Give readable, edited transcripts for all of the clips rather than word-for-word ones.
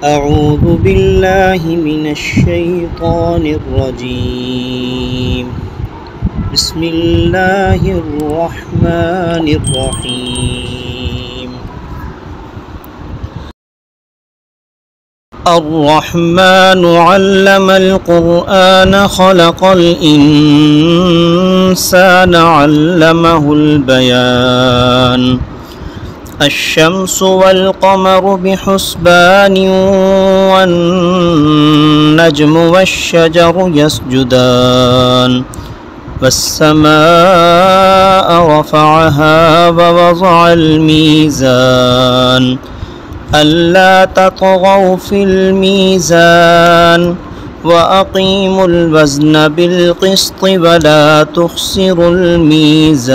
أعوذ بالله من الشيطان الرجيم. بسم الله الرحمن الرحيم. الرحمن علم القرآن خلق الإنسان علمه البيان. الشمس والقمر بحسبان والنجم والشجر يسجدان والسماء رفعها ووضع الميزان ألا تطغوا في الميزان وأقيموا الوزن بالقسط ولا تخسروا الميزان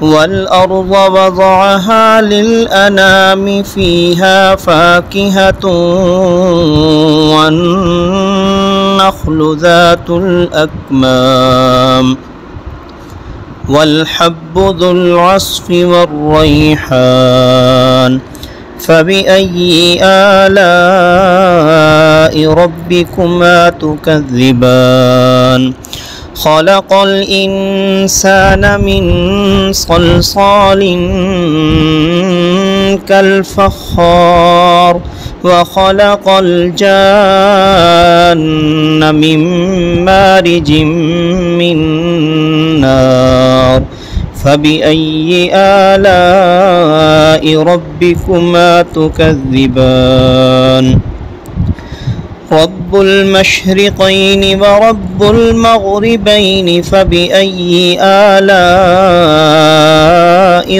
والأرض وضعها للأنام فيها فاكهة والنخل ذات الأكمام والحب ذو العصف والريحان فبأي آلاء ربكما تكذبان خلق الإنسان من صلصال كالفخار وخلق الجان من مارج من نار فبأي آلاء ربكما تكذبان رب المشرقين ورب المغربين فبأي آلاء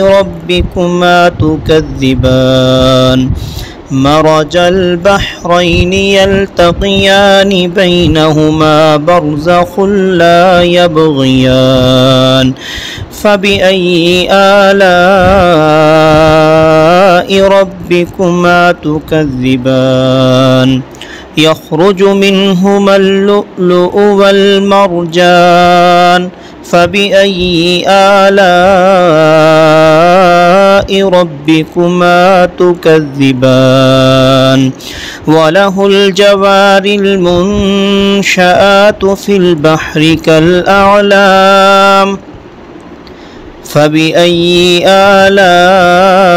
ربكما تكذبان مرج البحرين يلتقيان بينهما برزخ لا يبغيان فبأي آلاء ربكما تكذبان يخرج منهما اللؤلؤ والمرجان فبأي آلاء ربكما تكذبان وله الجوار المنشآت في البحر كالأعلام فبأي آلاء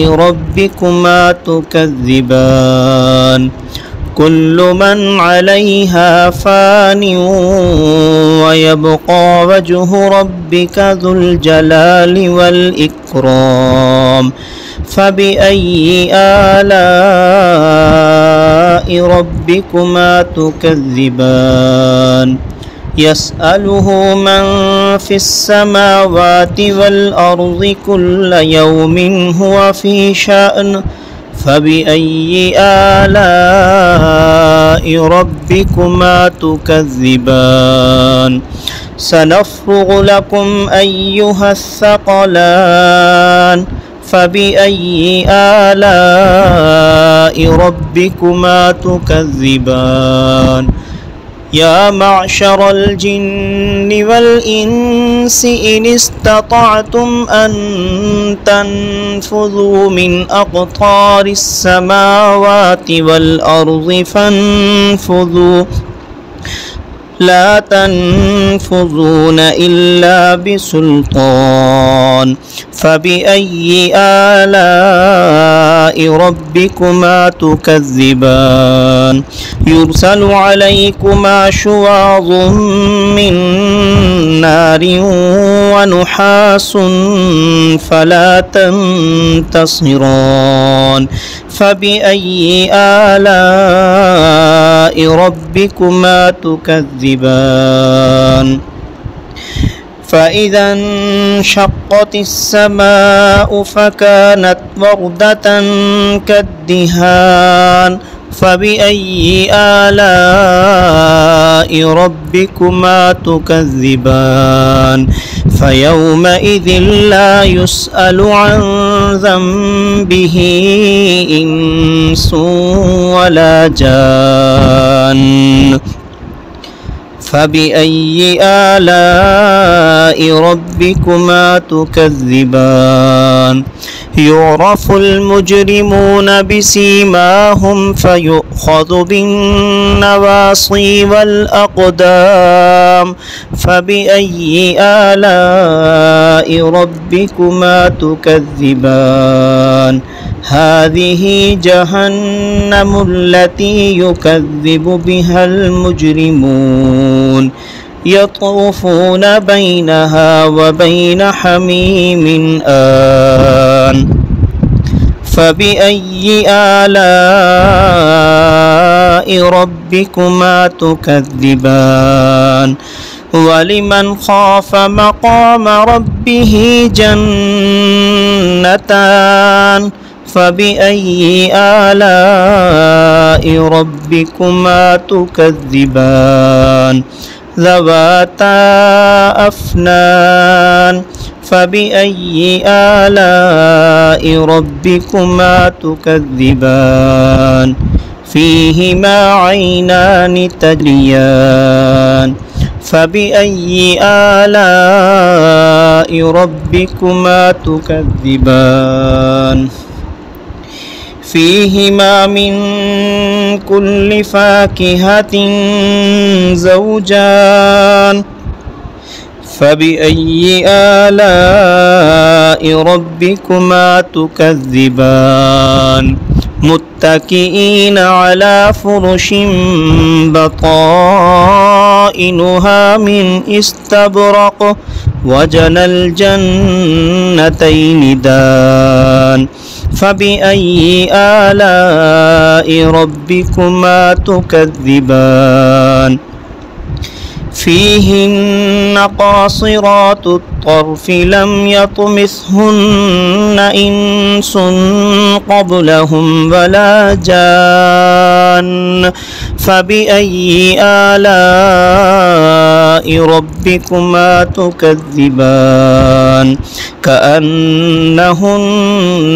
ربكما تكذبان كل من عليها فان ويبقى وجه ربك ذو الجلال والإكرام فبأي آلاء ربكما تكذبان يسأله من في السماوات والأرض كل يوم هو في شأن فبأي آلاء ربكما تكذبان سنفرغ لكم أيها الثقلان فبأي آلاء ربكما تكذبان يا معشر الجن والإنس إن استطعتم أن تنفذوا من أقطار السماوات والأرض فانفذوا لا تنفذون إلا بسلطان فبأي آلاء ربكما تكذبان يرسل عليكما شواظ من نار ونحاس فلا تنتصران فبأي آلاء ربكما تكذبان فإذا انشقت السماء فكانت وردة كالدهان فبأي آلاء ربكما تكذبان فيومئذ لا يسأل عن ذنبه إنس ولا جان فبأي آلاء ربكما تكذبان يعرف المجرمون بسيماهم فيؤخذ بالنواصي والأقدام فبأي آلاء ربكما تكذبان هذه جهنم التي يكذب بها المجرمون يطوفون بينها وبين حميم آن فبأي آلاء ربكما تكذبان ولمن خاف مقام ربه جنتان فبأي آلاء ربكما تكذبان ذواتا أفنان فبأي آلاء ربكما تكذبان فيهما عينان تجريان فبأي آلاء ربكما تكذبان فيهما من كل فاكهة زوجان فبأي آلاء ربكما تكذبان متكئين على فرش بطائنها من استبرق وجنى الجنتين دان فبأي آلاء ربكما تكذبان فيهن قاصرات الطرف لم يطمثهن إنس قبلهم ولا جان فبأي آلاء ربكما تكذبان كأنهن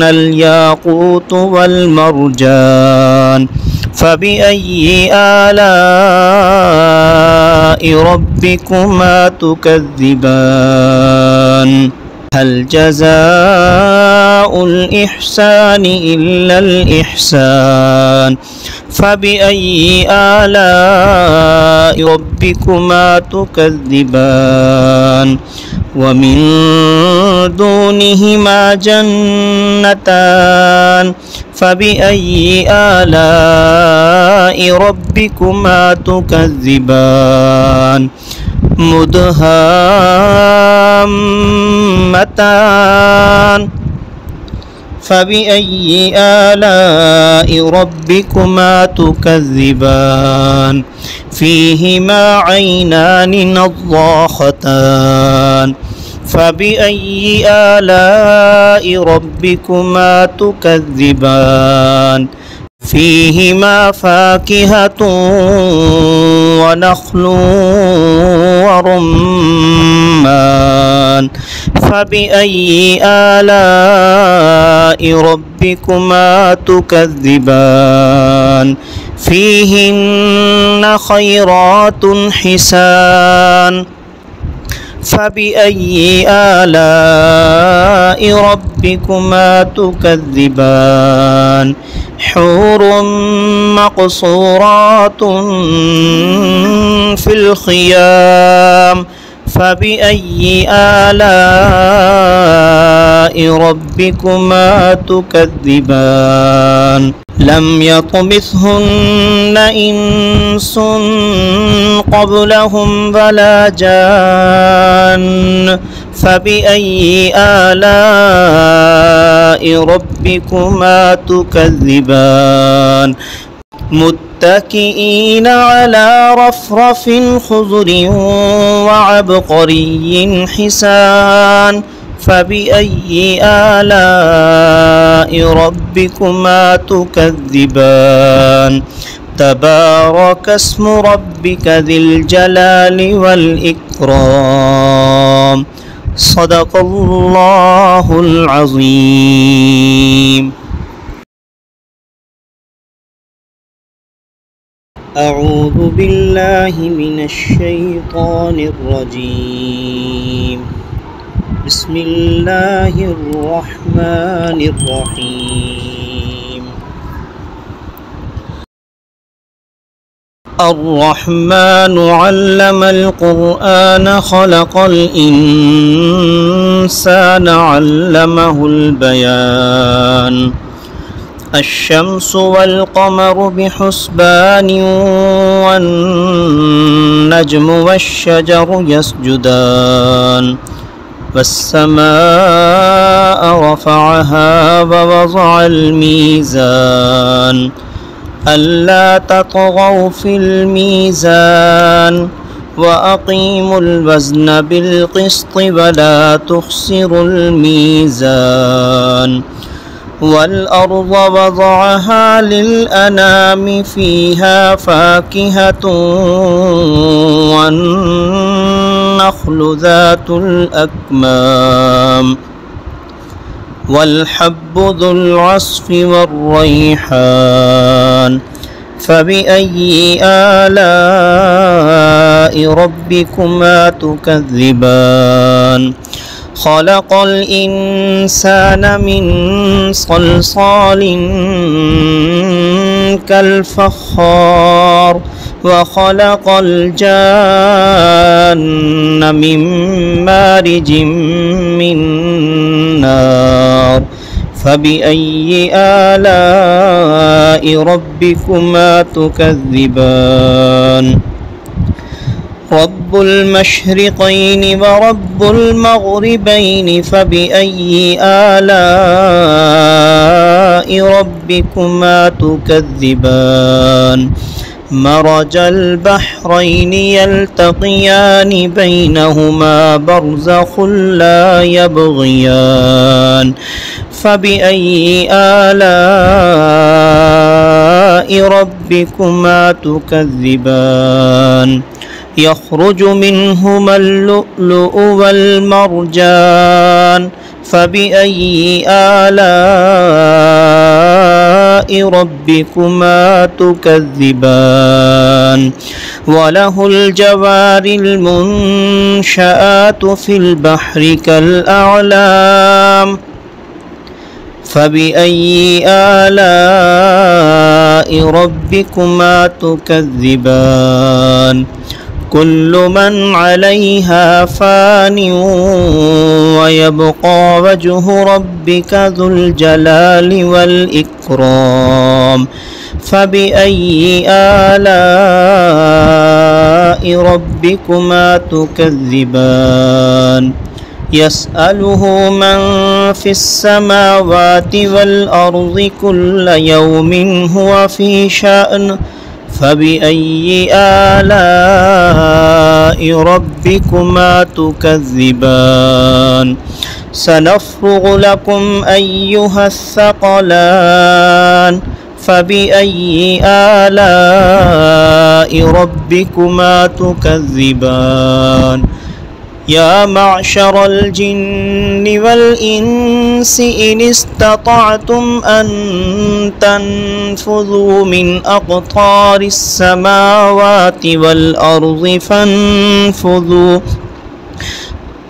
الياقوت والمرجان فبأي آلاء ربكما تكذبان هل جزاء الإحسان إلا الإحسان فبأي آلاء ربكما تكذبان ومن دونهما جنتان فبأي آلاء ربكما تكذبان مدهامتان فبأي آلاء ربكما تكذبان فيهما عينان نضاختان فبأي آلاء ربكما تكذبان فيهما فاكهة ونخل ورمان فبأي آلاء ربكما تكذبان فيهن خيرات حسان فبأي آلاء ربكما تكذبان حور مقصورات في الخيام فبأي آلاء ربكما تكذبان لم يطمثهن إنس قبلهم ولا جان فبأي آلاء ربكما تكذبان متكئين على رفرف خضر وعبقري حسان فبأي آلاء ربكما تكذبان تبارك اسم ربك ذي الجلال والإكرام صدق الله العظيم. أعوذ بالله من الشيطان الرجيم. بسم الله الرحمن الرحيم الرحمن علم القرآن خلق الإنسان علمه البيان الشمس والقمر بحسبان والنجم والشجر يسجدان والسماء رفعها ووضع الميزان ألا تطغوا في الميزان وأقيموا الوزن بالقسط ولا تخسروا الميزان والأرض وضعها للأنام فيها فاكهة والنخل ذات الأكمام والحب ذو العصف والريحان فبأي آلاء ربكما تكذبان خلق الإنسان من صلصال كالفخار وخلق الجان من مارج من نار فبأي آلاء ربكما تكذبان رب المشرقين ورب المغربين فبأي آلاء ربكما تكذبان مرج البحرين يلتقيان بينهما برزخ لا يبغيان فبأي آلاء ربكما تكذبان يخرج منهما اللؤلؤ والمرجان فبأي آلاء ربكما تكذبان وله الجوار المنشآت في البحر كالأعلام فبأي آلاء ربكما تكذبان كل من عليها فان ويبقى وجه ربك ذو الجلال والإكرام فبأي آلاء ربكما تكذبان يسأله من في السماوات والأرض كل يوم هو في شأن فبأي آلاء ربكما تكذبان سنفرغ لكم أيها الثقلان فبأي آلاء ربكما تكذبان يا معشر الجن والإنس إن استطعتم أن تنفذوا من أقطار السماوات والأرض فانفذوا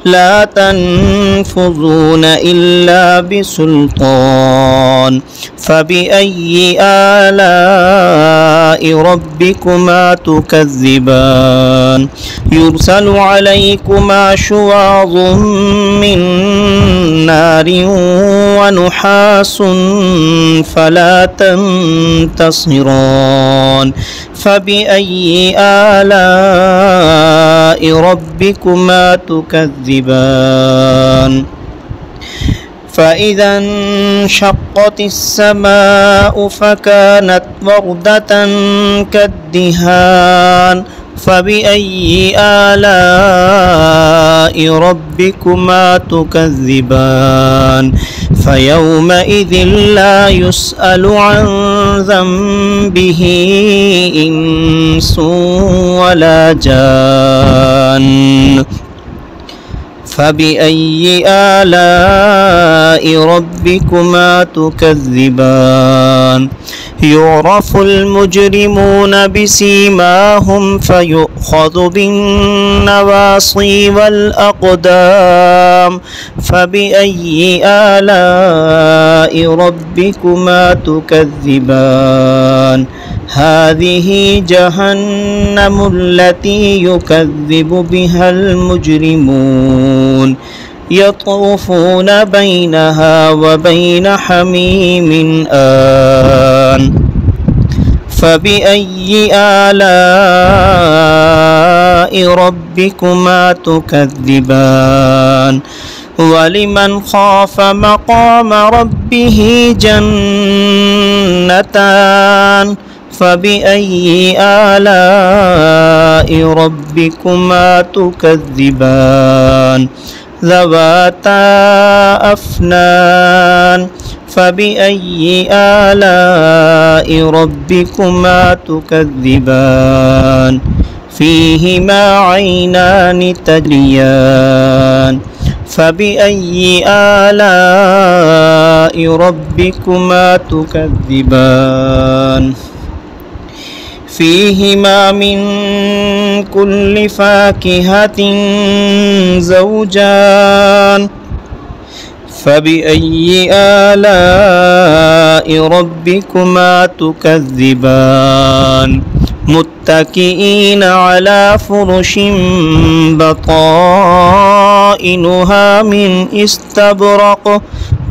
لا تنفذون إلا بسلطان فبأي آلاء ربكما تكذبان يرسل عليكما شواظ من نار ونحاس فلا تنتصران فبأي آلاء ربكما تكذبان فإذا انشقت السماء فكانت وردة كالدهان فبأي آلاء ربكما تكذبان فيومئذ لا يسأل عن ذنبه إنس ولا جان فبأي آلاء ربكما تكذبان يعرف المجرمون بسيماهم فيؤخذ بالنواصي والأقدام فبأي آلاء ربكما تكذبان هذه جهنم التي يكذب بها المجرمون يطوفون بينها وبين حميم آن فبأي آلاء ربكما تكذبان ولمن خاف مقام ربه جنتان فبأي آلاء ربكما تكذبان ذواتا أفنان فبأي آلاء ربكما تكذبان فيهما عينان تجريان فبأي آلاء ربكما تكذبان فيهما من كل فاكهة زوجان فبأي آلاء ربكما تكذبان متكئين على فرش بطائنها من استبرق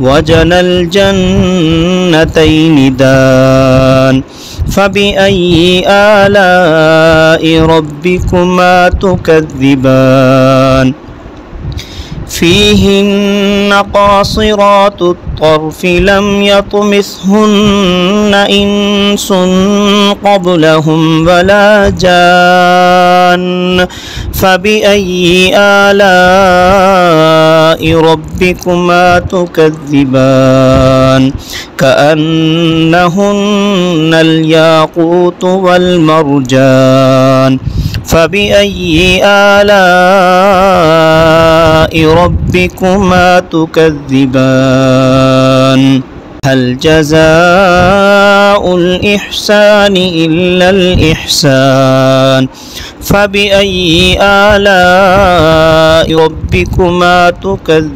وجنى الجنتين دان فبأي آلاء ربكما تكذبان فيهن قاصرات الطرف لم يطمثهن إنس قبلهم ولا جان فبأي آلاء ربكما تكذبان كأنهن الياقوت والمرجان فبأي آلاء ربكما تكذبان هل جزاء الإحسان إلا الإحسان فبأي آلاء ربكما تكذبان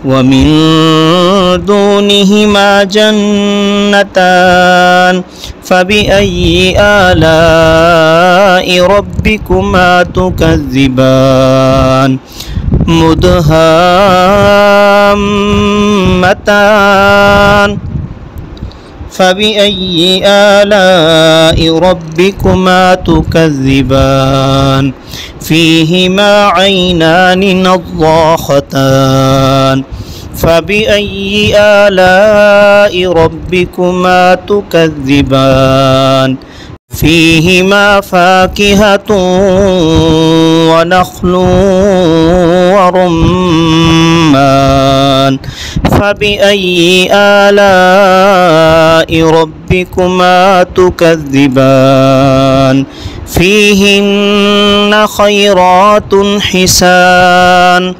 ومن دونهما جنتان فبأي آلاء ربكما تكذبان مدهامتان فبأي آلاء ربكما تكذبان فيهما عينان نضاختان فبأي آلاء ربكما تكذبان فيهما فاكهة ونخل ورمان فبأي آلاء ربكما تكذبان فيهن خيرات حسان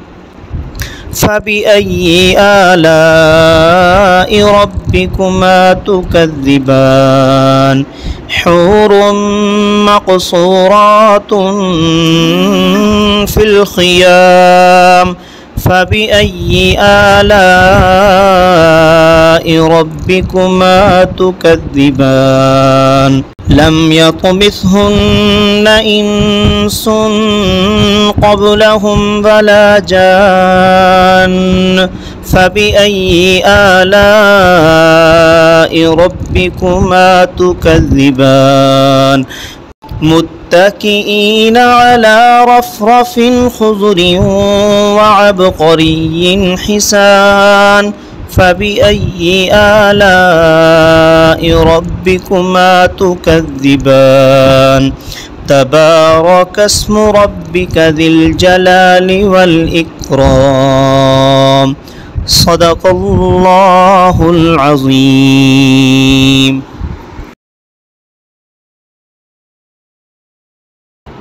فبأي آلاء ربكما تكذبان حور مقصورات في الخيام فبأي آلاء ربكما تكذبان لم يطمثهن إنس قبلهم ولا جان فبأي آلاء ربكما تكذبان متكئين على رفرف خضر وعبقري حسان فبأي آلاء ربكما تكذبان تبارك اسم ربك ذي الجلال والإكرام صدق الله العظيم.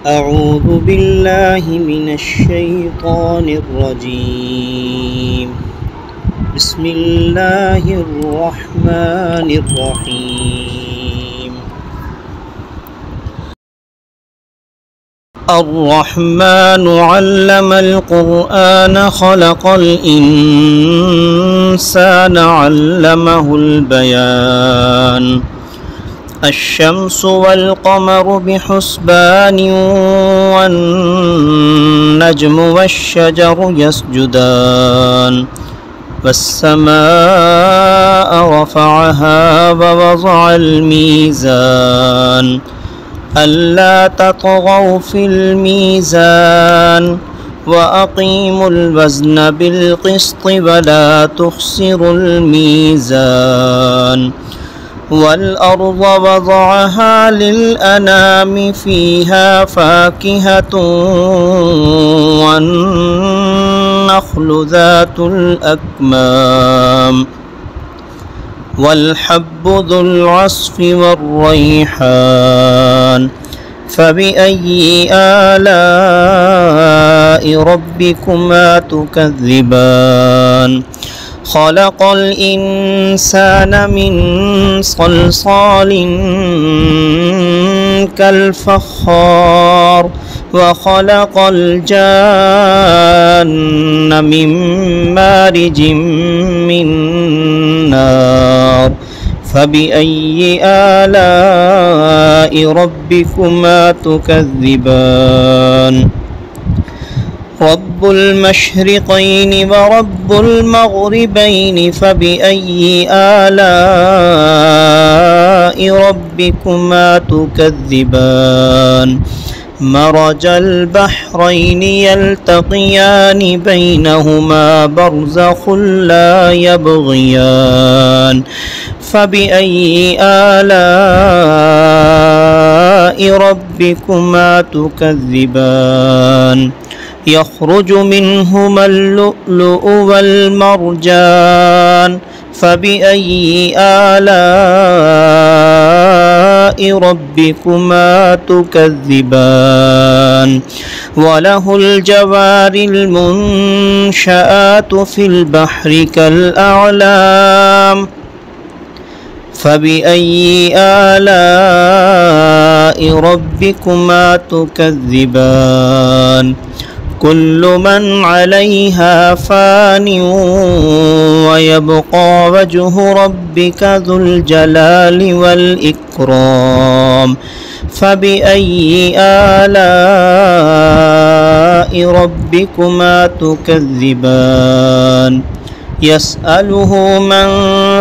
أعوذ بالله من الشيطان الرجيم. بسم الله الرحمن الرحيم. الرحمن علم القرآن خلق الإنسان علمه البيان الشمس والقمر بحسبان والنجم والشجر يسجدان والسماء رفعها ووضع الميزان ألا تطغوا في الميزان وأقيموا الوزن بالقسط ولا تخسروا الميزان والأرض وضعها للأنام فيها فاكهة والنخل ذات الأكمام والحب ذو العصف والريحان فبأي آلاء ربكما تكذبان خلق الإنسان من صلصال كالفخار وخلق الجان من مارج من نار فبأي آلاء ربكما تكذبان رب المشرقين ورب المغربين فبأي آلاء ربكما تكذبان مرج البحرين يلتقيان بينهما برزخ لا يبغيان فبأي آلاء ربكما تكذبان يخرج منهما اللؤلؤ والمرجان فبأي آلاء ربكما تكذبان وله الجوار المنشآت في البحر كالأعلام فبأي آلاء ربكما تكذبان كل من عليها فان ويبقى وجه ربك ذو الجلال والإكرام فبأي آلاء ربكما تكذبان يسأله من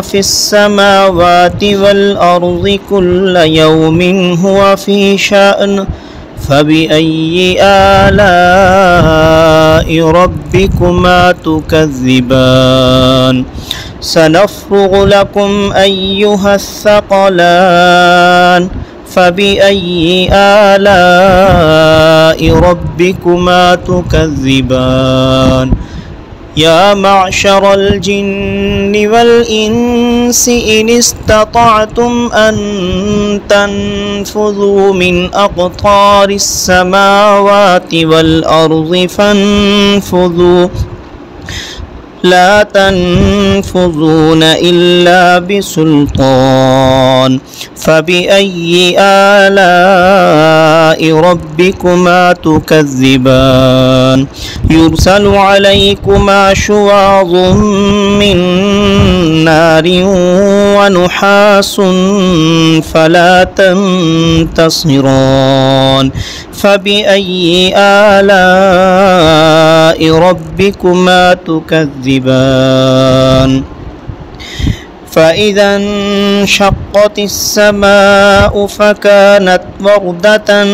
في السماوات والأرض كل يوم هو في شأن فبأي آلاء ربكما تكذبان سنفرغ لكم أيها الثقلان فبأي آلاء ربكما تكذبان يا معشر الجن والإنس إن استطعتم أن تنفذوا من أقطار السماوات والأرض فانفذوا لا تنفذون إلا بسلطان فبأي آلاء ربكما تكذبان يرسل عليكما شواظ من نار ونحاس فلا تنتصران فبأي آلاء ربكما تكذبان فإذا انشقت السماء فكانت وردة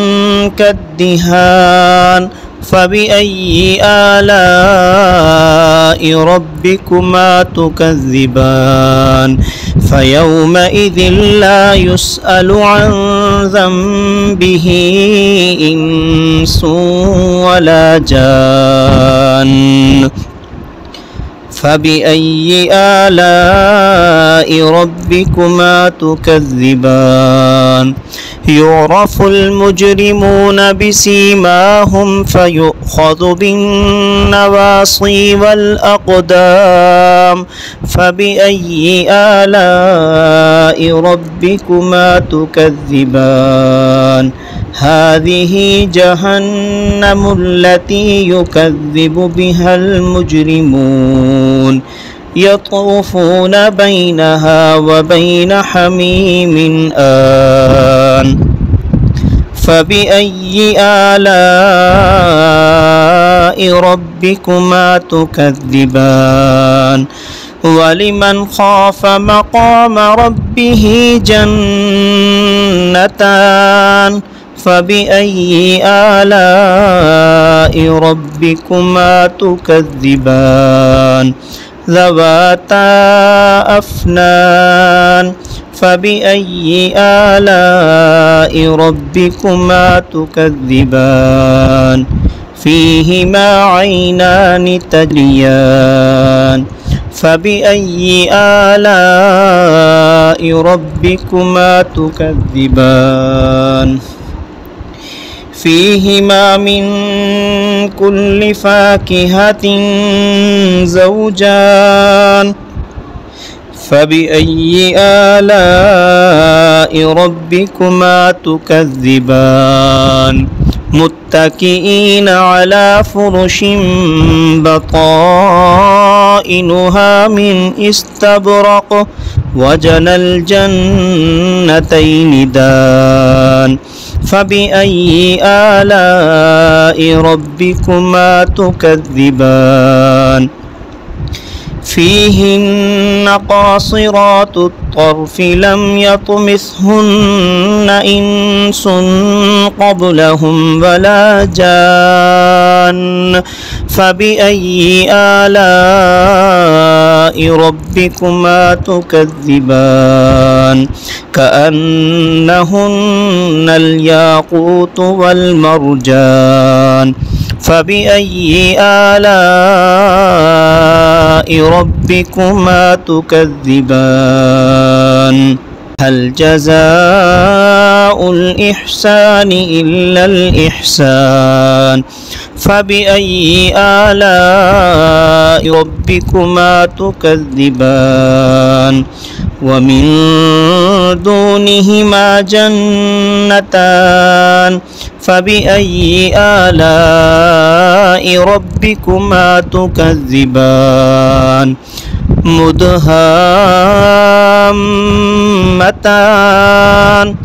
كالدهان فبأي آلاء ربكما تكذبان فيومئذ لا يسأل عن ذنبه إنس ولا جان فبأي آلاء ربكما تكذبان يعرف المجرمون بسيماهم فيؤخذ بالنواصي والأقدام الخيام فبأي آلاء ربكما تكذبان هذه جهنم التي يكذب بها المجرمون يطوفون بينها وبين حميم آن فبأي آلاء ربكما تكذبان ولمن خاف مقام ربه جنتان فبأي آلاء ربكما تكذبان ذواتا أفنان فبأي آلاء ربكما تكذبان فيهما عينان تجريان فبأي آلاء ربكما تكذبان فيهما من كل فاكهة زوجان فبأي آلاء ربكما تكذبان متكئين على فرش بطائنها من استبرق وجنى الجنتين دان فبأي آلاء ربكما تكذبان فيهن قاصرات الطرف لم يطمثهن إنس قبلهم ولا جان فبأي آلاء ربكما تكذبان كأنهن الياقوت والمرجان فبأي آلاء ربكما تكذبان هل جزاء الإحسان إلا الإحسان فبأي آلاء ربكما تكذبان ومن دونهما جنتان فبأي آلاء ربكما تكذبان مدهامتان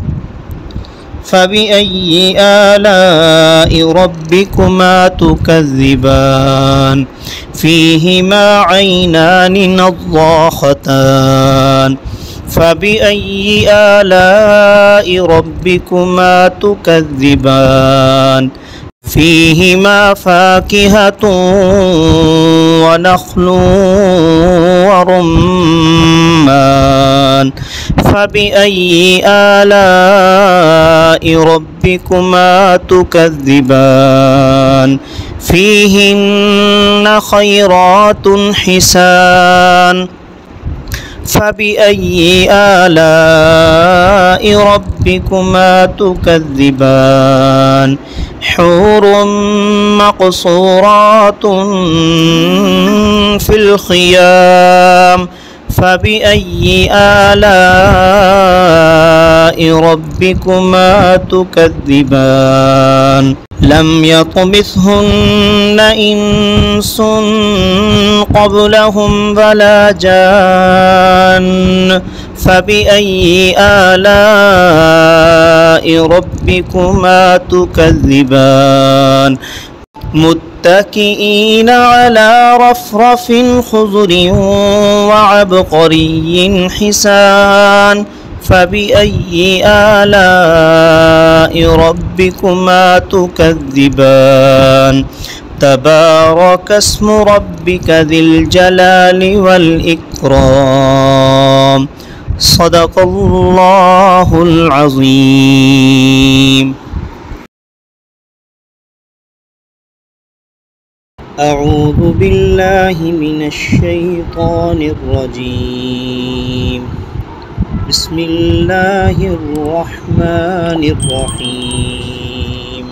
فبأي آلاء ربكما تكذبان فيهما عينان نضاختان فبأي آلاء ربكما تكذبان فيهما فاكهة ونخل ورمان فبأي آلاء ربكما تكذبان فيهن خيرات حسان فبأي آلاء ربكما تكذبان حور مقصورات في الخيام فبأي آلاء ربكما تكذبان لم يطمثهن إنس قبلهم ولا جان فبأي آلاء ربكما تكذبان متكئين على رفرف خضر وعبقري حسان فبأي آلاء ربكما تكذبان تبارك اسم ربك ذي الجلال والإكرام صدق الله العظيم. أعوذ بالله من الشيطان الرجيم. بسم الله الرحمن الرحيم.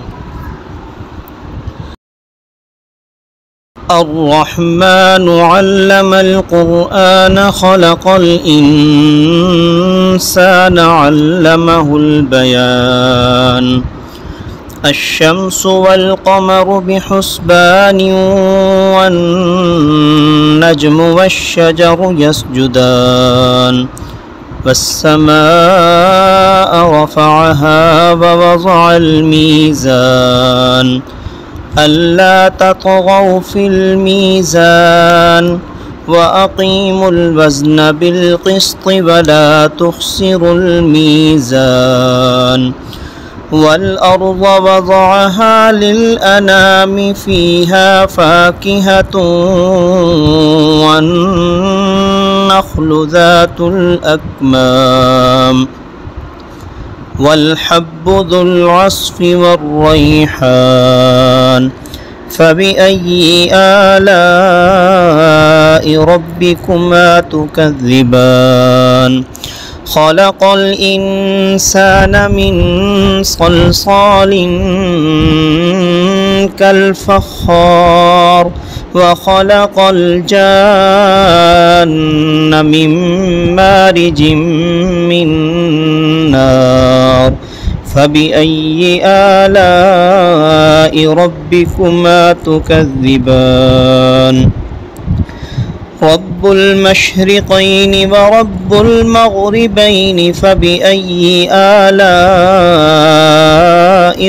الرحمن علم القرآن خلق الإنسان علمه البيان الشمس والقمر بحسبان والنجم والشجر يسجدان والسماء رفعها ووضع الميزان ألا تطغوا في الميزان وأقيموا الوزن بالقسط ولا تخسروا الميزان والأرض وضعها للأنام فيها فاكهة والنخل ذات الأكمام والحب ذو العصف والريحان فبأي آلاء ربكما تكذبان خلق الإنسان من صلصال كالفخار وخلق الجان من مارج من نار فبأي آلاء ربكما تكذبان رب المشرقين ورب المغربين فبأي آلاء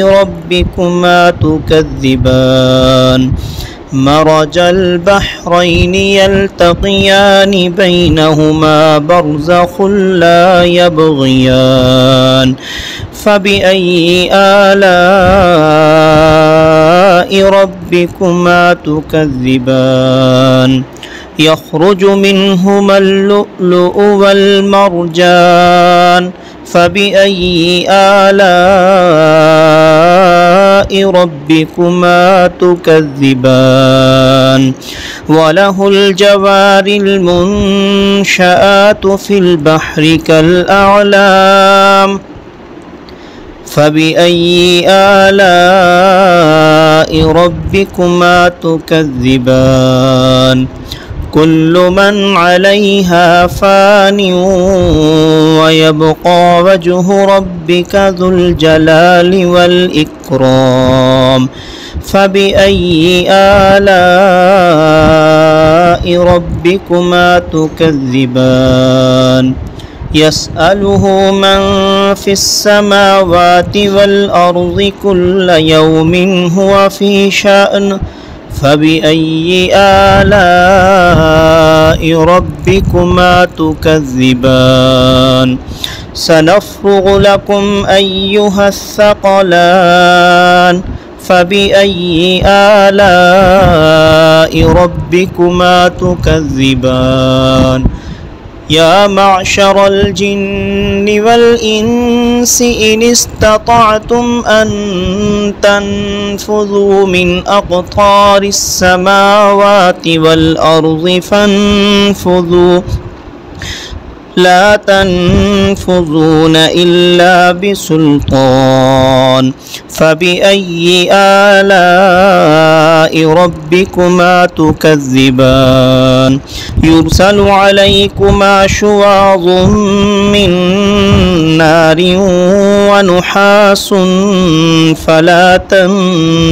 ربكما تكذبان مرج البحرين يلتقيان بينهما برزخ لا يبغيان فبأي آلاء ربكما تكذبان يخرج منهما اللؤلؤ والمرجان فبأي آلاء ربكما تكذبان وله الجوار المنشآت في البحر كالأعلام فبأي آلاء ربكما تكذبان كل من عليها فان ويبقى وجه ربك ذو الجلال والإكرام فبأي آلاء ربكما تكذبان يسأله من في السماوات والأرض كل يوم هو في شأن فبأي آلاء ربكما تكذبان سنفرغ لكم أيها الثقلان فبأي آلاء ربكما تكذبان يا معشر الجن والإنس إن استطعتم أن تنفذوا من أقطار السماوات والأرض فانفذوا لا تنفذون إلا بسلطان فبأي آلاء ربكما تكذبان يرسل عليكما شواظ من نار ونحاس فلا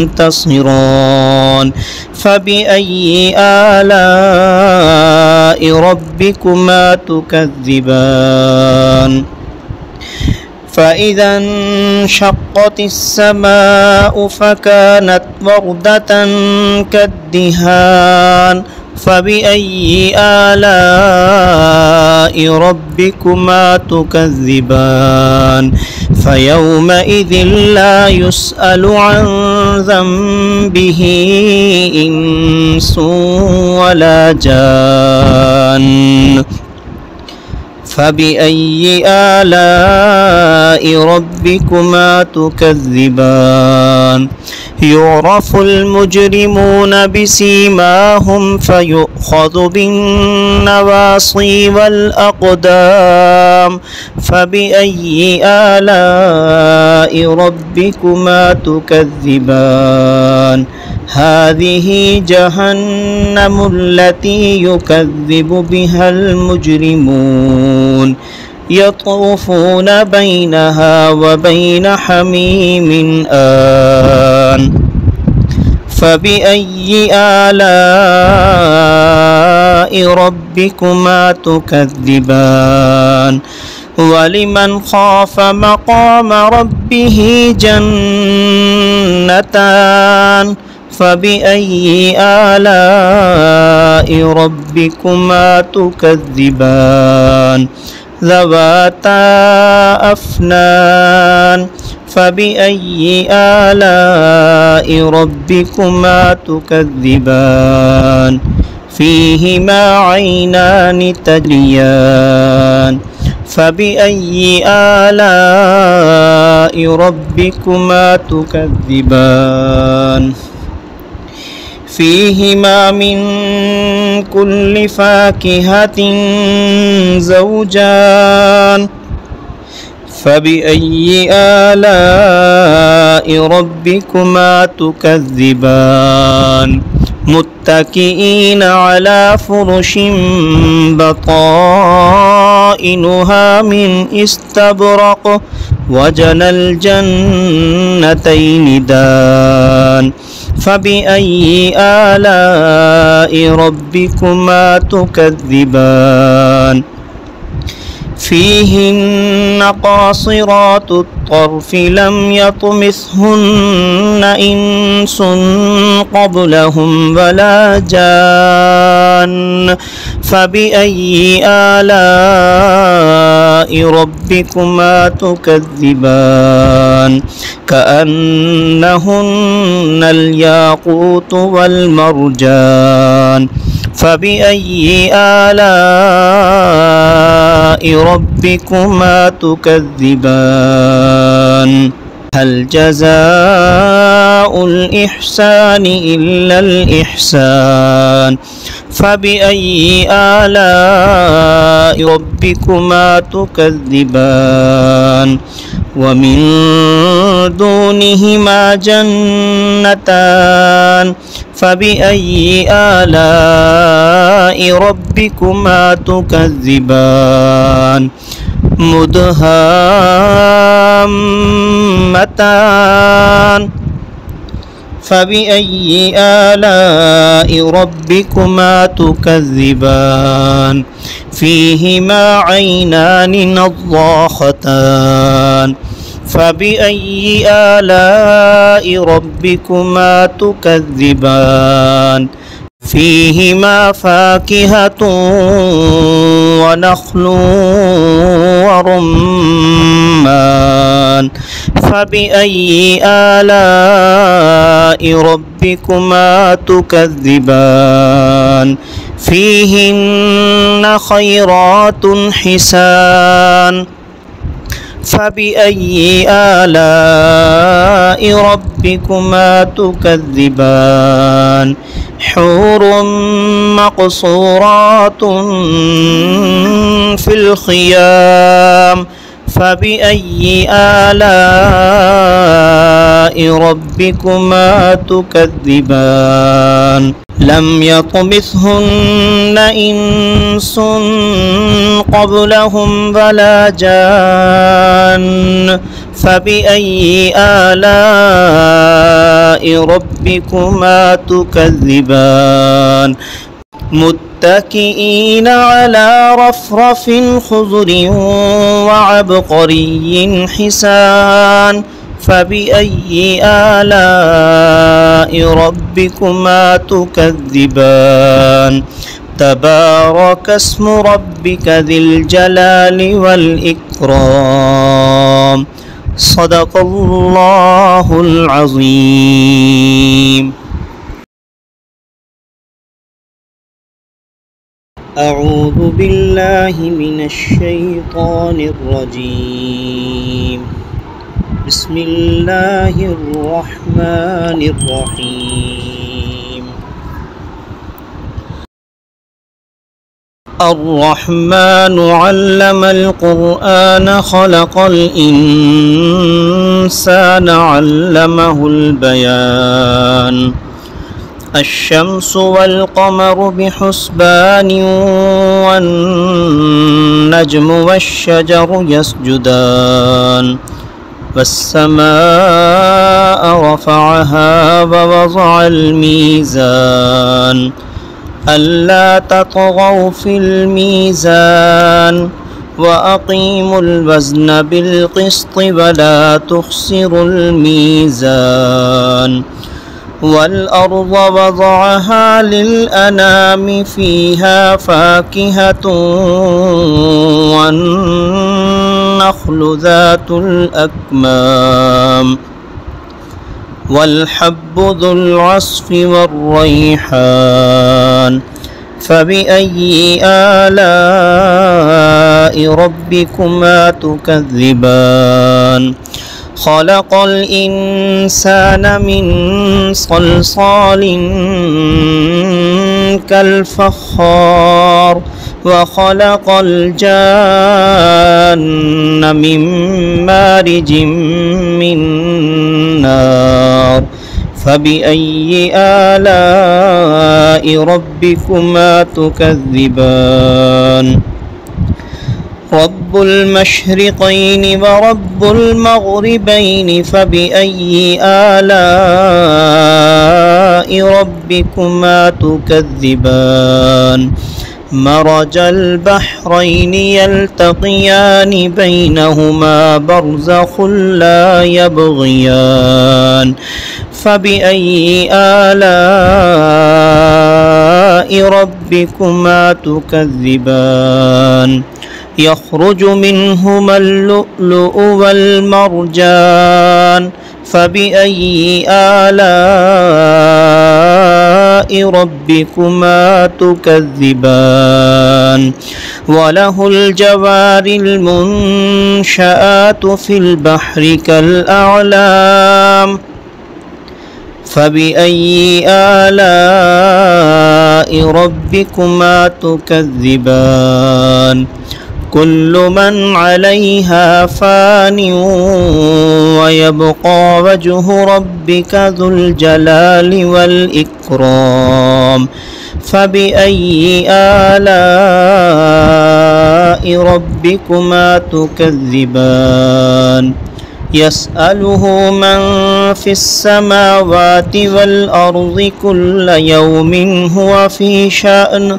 تنتصران فبأي آلاء ربكما تكذبان فإذا انشقت السماء فكانت وردة كالدهان فبأي آلاء ربكما تكذبان فيومئذ لا يسأل عن ذنبه إنس ولا جان فبأي آلاء ربكما تكذبان يعرف المجرمون بسيماهم فيؤخذ بالنواصي والأقدام فبأي آلاء ربكما تكذبان هذه جهنم التي يكذب بها المجرمون يطوفون بينها وبين حميم آن فبأي آلاء ربكما تكذبان ولمن خاف مقام ربه جنتان فبأي آلاء ربكما تكذبان ذواتا أفنان فبأي آلاء ربكما تكذبان فيهما عينان تجريان فبأي آلاء ربكما تكذبان فيهما من كل فاكهة زوجان فبأي آلاء ربكما تكذبان متكئين على فرش بطائنها من استبرق وجنى الجنتين دان فبأي آلاء ربكما تكذبان فيهن قاصرات الطرف لم يطمثهن إنس قبلهم ولا جان فبأي آلاء ربكما تكذبان كأنهن الياقوت والمرجان فبأي آلاء ربكما تكذبان هل جزاء الإحسان إلا الإحسان فبأي آلاء ربكما تكذبان ومن دونهما جنتان فبأي آلاء ربكما تكذبان مدهامتان فبأي آلاء ربكما تكذبان فيهما عينان نضاختان فبأي آلاء ربكما تكذبان فيهما فاكهة ونخل ورمان فبأي آلاء ربكما تكذبان فيهن خيرات حسان فبأي آلاء ربكما تكذبان حور مقصورات في الخيام فبأي آلاء ربكما تكذبان لم يطمثهن إنس قبلهم ولا جان فبأي آلاء ربكما تكذبان متكئين على رفرف خضر وعبقري حسان فبأي آلاء ربكما تكذبان تبارك اسم ربك ذي الجلال والإكرام صدق الله العظيم. أعوذ بالله من الشيطان الرجيم. بسم الله الرحمن الرحيم. الرحمن علم القرآن خلق الإنسان علمه البيان الشمس والقمر بحسبان والنجم والشجر يسجدان والسماء رفعها ووضع الميزان ألا تطغوا في الميزان وأقيموا الوزن بالقسط ولا تخسروا الميزان والأرض وضعها للأنام فيها فاكهة والنخل ذات الأكمام والحب ذو العصف والريحان فبأي آلاء ربكما تكذبان خلق الإنسان من صلصال كالفخار وخلق الجان من مارج من نار فبأي آلاء ربكما تكذبان رب المشرقين ورب المغربين فبأي آلاء ربكما تكذبان مرج البحرين يلتقيان بينهما برزخ لا يبغيان فبأي آلاء ربكما تكذبان يخرج منهما اللؤلؤ والمرجان فبأي آلاء ربكما تكذبان وله الجوار المنشآت في البحر كالأعلام فبأي آلاء ربكما تكذبان كل من عليها فان ويبقى وجه ربك ذو الجلال والإكرام فبأي آلاء ربكما تكذبان يسأله من في السماوات والأرض كل يوم هو في شأن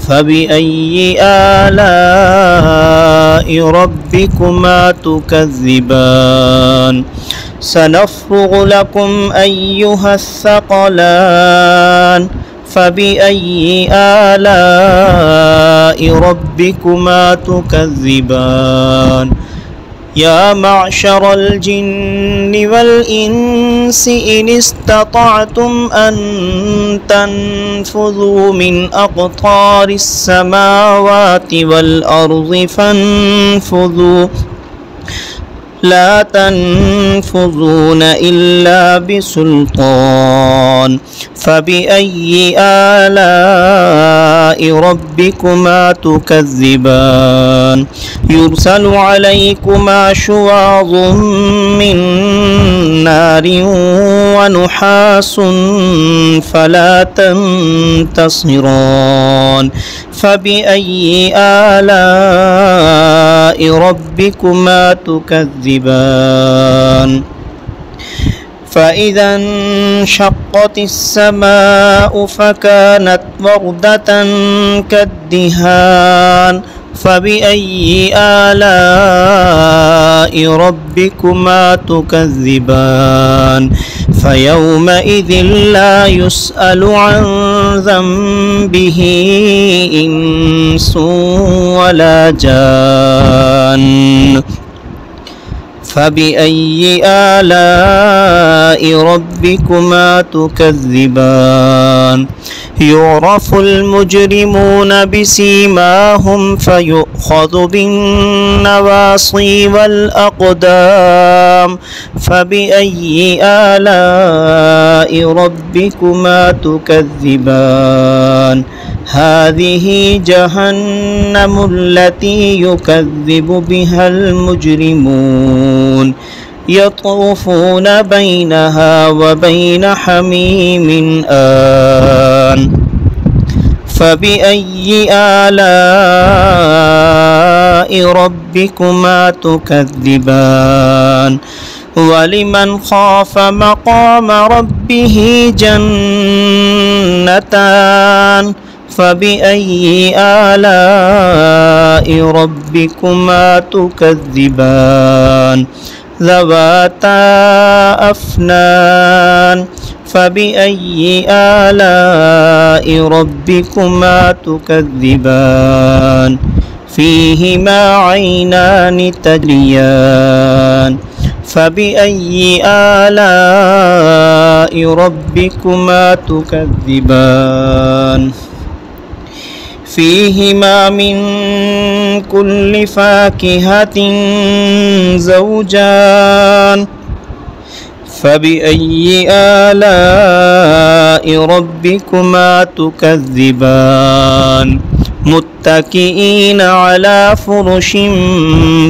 فبأي آلاء ربكما تكذبان سنفرغ لكم أيها الثقلان فبأي آلاء ربكما تكذبان يا معشر الجن والإنس إن استطعتم أن تنفذوا من أقطار السماوات والأرض فانفذوا لا تنفذون إلا بسلطان فبأي آلاء ربكما تكذبان يرسل عليكما شواظ من نار ونحاس فلا تنتصران فبأي آلاء ربكما تكذبان فإذا انشقت السماء فكانت وردة كالدهان فبأي آلاء ربكما تكذبان فيومئذ لا يسأل عن ذنبه إنس ولا جان فبأي آلاء ربكما تكذبان يعرف المجرمون بسيماهم فيؤخذ بالنواصي والأقدام فبأي آلاء ربكما تكذبان هذه جهنم التي يكذب بها المجرمون يطوفون بينها وبين حميم آن فبأي آلاء ربكما تكذبان ولمن خاف مقام ربه جنتان فبأي آلاء ربكما تكذبان ذواتا أفنان فبأي آلاء ربكما تكذبان فيهما عينان تجريان فبأي آلاء ربكما تكذبان فيهما من كل فاكهة زوجان فبأي آلاء ربكما تكذبان متكئين على فرش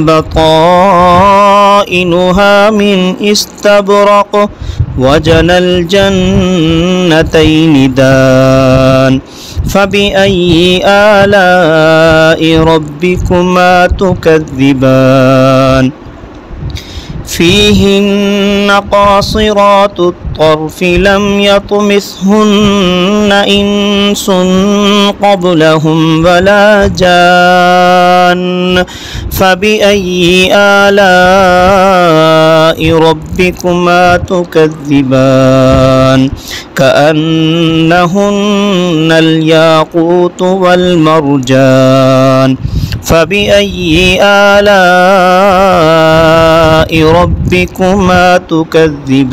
بطائنها من استبرق وجنى الجنتين دان فبأي آلاء ربكما تكذبان فيهن قاصرات الطرف لم يطمثهن إنس قبلهم ولا جان فبأي آلاء ربكما تكذبان كأنهن الياقوت والمرجان فبأي آلاء ربكما تكذبان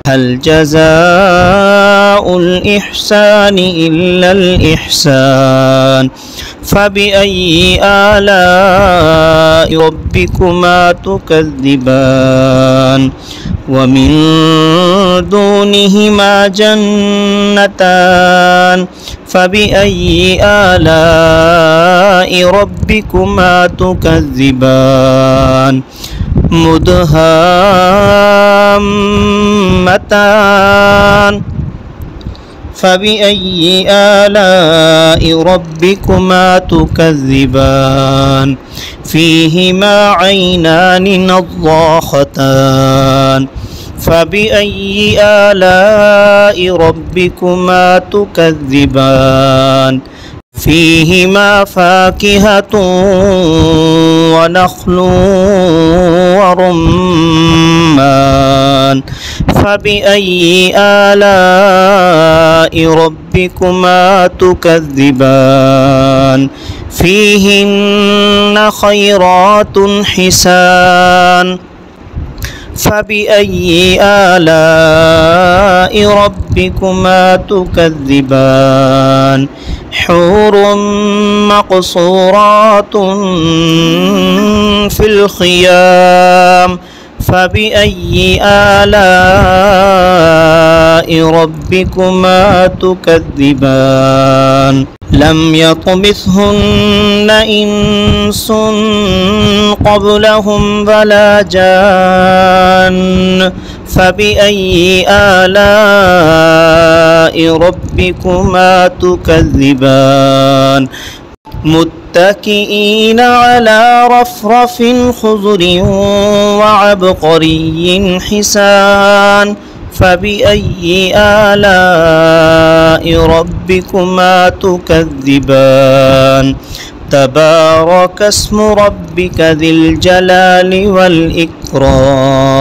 هل جزاء الإحسان إلا الإحسان فبأي آلاء ربكما تكذبان ومن دونهما جنتان فبأي آلاء ربكما تكذبان مدهامتان فبأي آلاء ربكما تكذبان فيهما عينان نضاختان فبأي آلاء ربكما تكذبان فيهما فاكهة ونخل ورمان فبأي آلاء ربكما تكذبان فيهن خيرات حسان فبأي آلاء ربكما تكذبان حور مقصورات في الخيام فبأي آلاء ربكما تكذبان لم يطمثهن إنس قبلهم ولا جان فبأي آلاء ربكما تكذبان متكئين على رفرف خضر وعبقري حسان فبأي آلاء ربكما تكذبان تبارك اسم ربك ذي الجلال والإكرام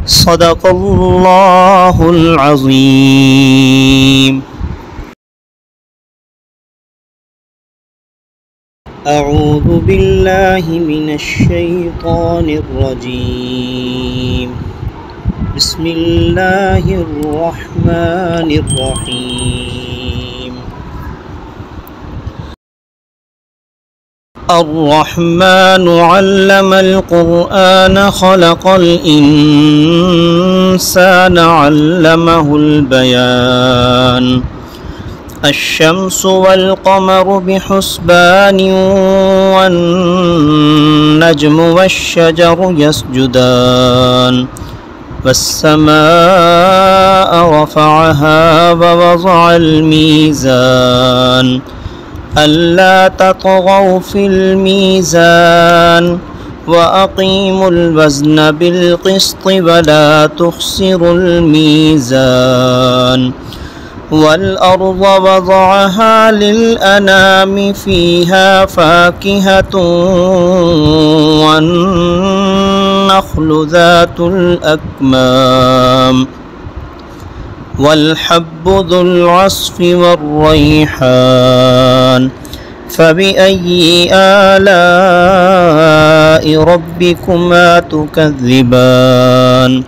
صدق الله العظيم. أعوذ بالله من الشيطان الرجيم. بسم الله الرحمن الرحيم. الرحمن علم القرآن خلق الإنسان علمه البيان الشمس والقمر بحسبان والنجم والشجر يسجدان والسماء رفعها ووضع الميزان ألا تطغوا في الميزان وأقيموا الوزن بالقسط ولا تخسروا الميزان والأرض وضعها للأنام فيها فاكهة والنخل ذات الأكمام والحب ذو العصف والريحان فبأي آلاء ربكما تكذبان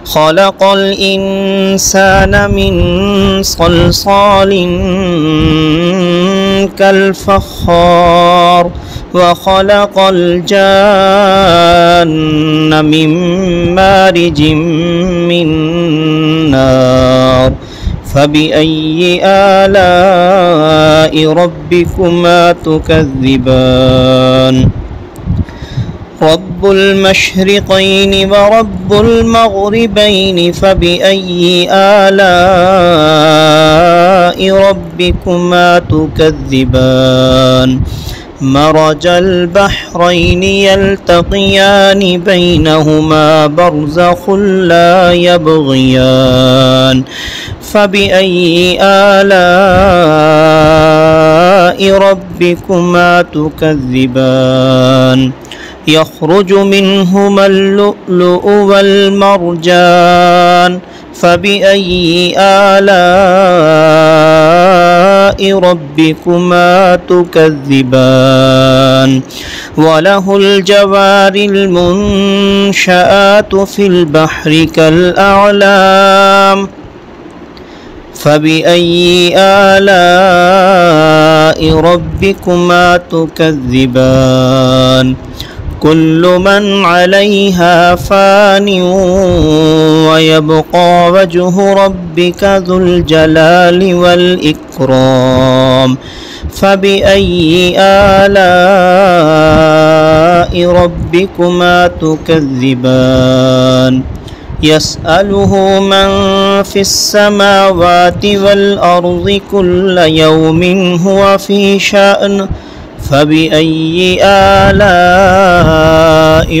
خلق الإنسان من صلصال كالفخار وخلق الجان من مارج من نار فبأي آلاء ربكما تكذبان رب المشرقين ورب المغربين فبأي آلاء ربكما تكذبان مرج البحرين يلتقيان بينهما برزخ لا يبغيان فبأي آلاء ربكما تكذبان يخرج منهما اللؤلؤ والمرجان فبأي آلاء ربكما تكذبان وله الجوار المنشآت في البحر كالأعلام فبأي آلاء ربكما تكذبان كل من عليها فان ويبقى وجه ربك ذو الجلال والإكرام فبأي آلاء ربكما تكذبان يسأله من في السماوات والأرض كل يوم هو في شأن فبأي آلاء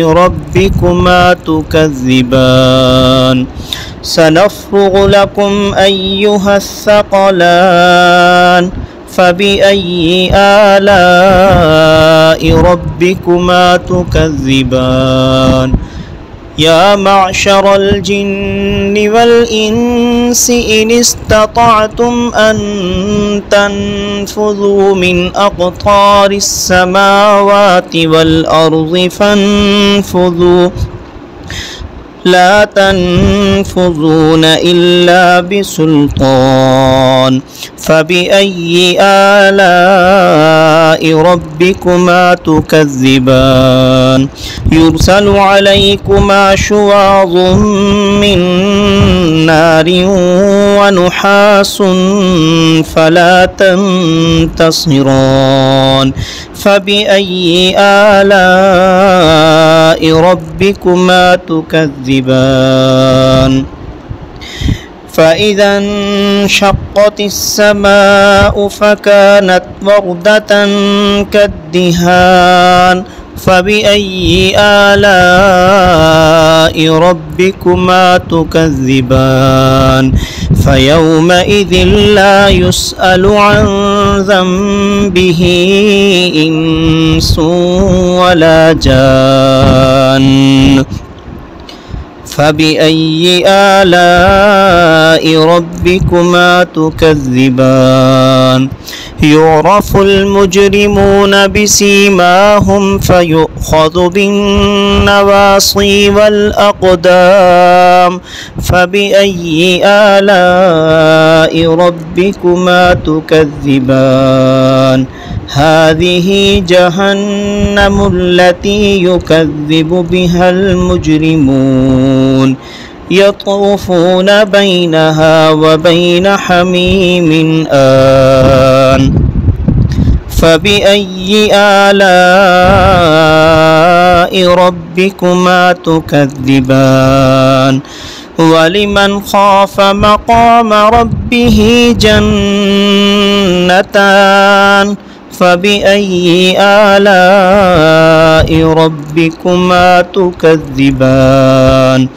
ربكما تكذبان سنفرغ لكم أيها الثقلان فبأي آلاء ربكما تكذبان يا معشر الجن والإنس إن استطعتم أن تنفذوا من أقطار السماوات والأرض فانفذوا لا تنفذون إلا بسلطان فبأي آلاء ربكما تكذبان يرسل عليكما شواظ من نار ونحاس فلا تنتصران فبأي آلاء ربكما تكذبان فإذا انشقت السماء فكانت وردة كالدهان فبأي آلاء ربكما تكذبان فيومئذ لا يسأل عن ذنبه إنس ولا جان فبأي آلاء ربكما تكذبان يعرف المجرمون بسيماهم فيؤخذ بالنواصي والأقدام فبأي آلاء ربكما تكذبان هذه جهنم التي يكذب بها المجرمون يطوفون بينها وبين حميم آن فبأي آلاء ربكما تكذبان ولمن خاف مقام ربه جنتان فبأي آلاء ربكما تكذبان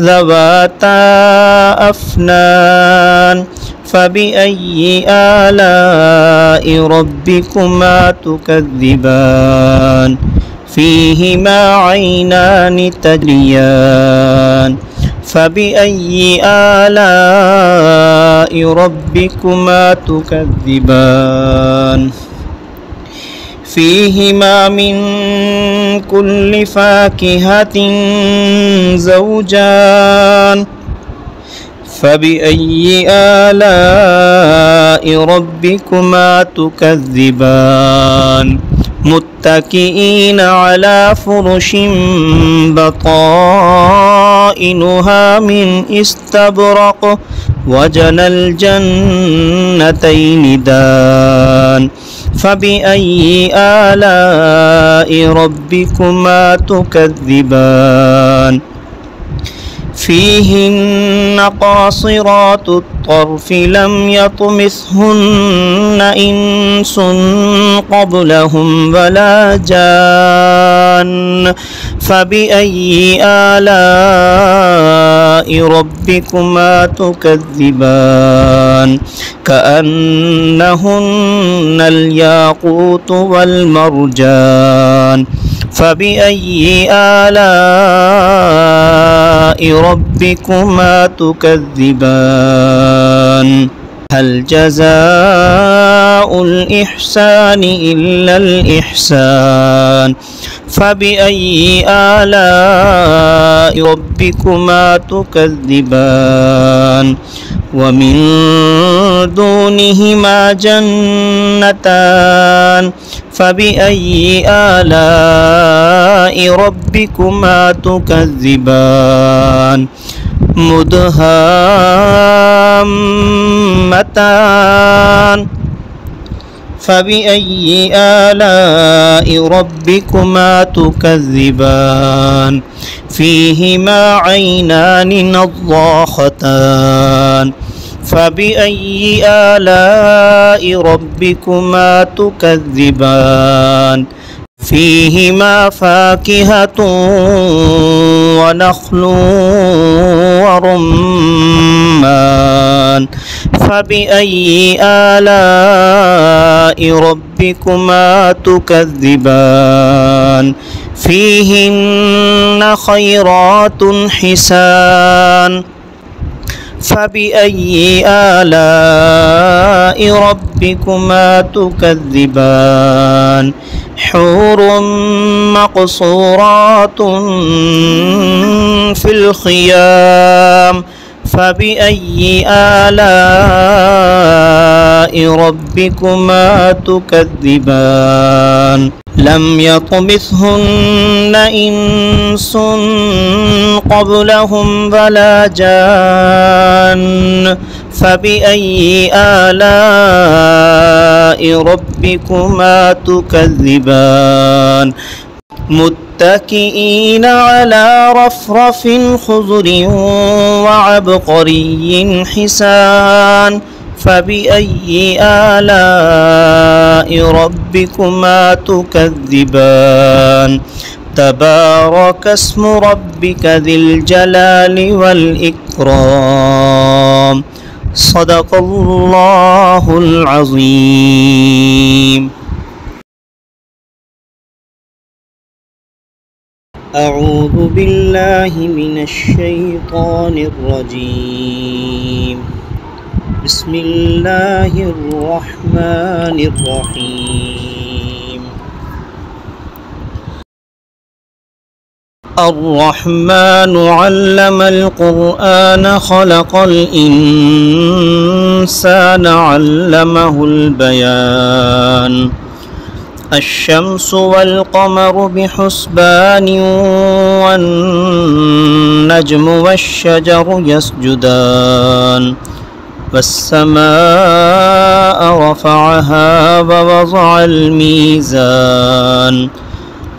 ذواتا أفنان فبأي آلاء ربكما تكذبان فيهما عينان تجريان فبأي آلاء ربكما تكذبان فيهما من كل فاكهة زوجان فبأي آلاء ربكما تكذبان متكئين على فرش بطائنها من استبرق وجنى الجنتين دان فبأي آلاء ربكما تكذبان فيهن قاصرات الطرف لم يطمثهن إنس قبلهم ولا جان فبأي آلاء ربكما تكذبان كأنهن الياقوت والمرجان فبأي آلاء ربكما تكذبان هل جزاء الإحسان إلا الإحسان فبأي آلاء ربكما تكذبان ومن دونهما جنتان فبأي آلاء ربكما تكذبان مدهامتان فبأي آلاء ربكما تكذبان فيهما عينان نضاختان فبأي آلاء ربكما تكذبان فيهما فاكهة ونخل ورمان فبأي آلاء ربكما تكذبان فيهن خيرات حسان فبأي آلاء ربكما تكذبان حور مقصورات في الخيام فبأي آلاء ربكما تكذبان لم يطمثهن إنس قبلهم ولا جان فبأي آلاء ربكما تكذبان متكئين على رفرف خضر وعبقري حسان فبأي آلاء ربكما تكذبان تبارك اسم ربك ذي الجلال والإكرام صدق الله العظيم. أعوذ بالله من الشيطان الرجيم. بسم الله الرحمن الرحيم. الرحمن علم القرآن خلق الإنسان علمه البيان الشمس والقمر بحسبان والنجم والشجر يسجدان والسماء رفعها ووضع الميزان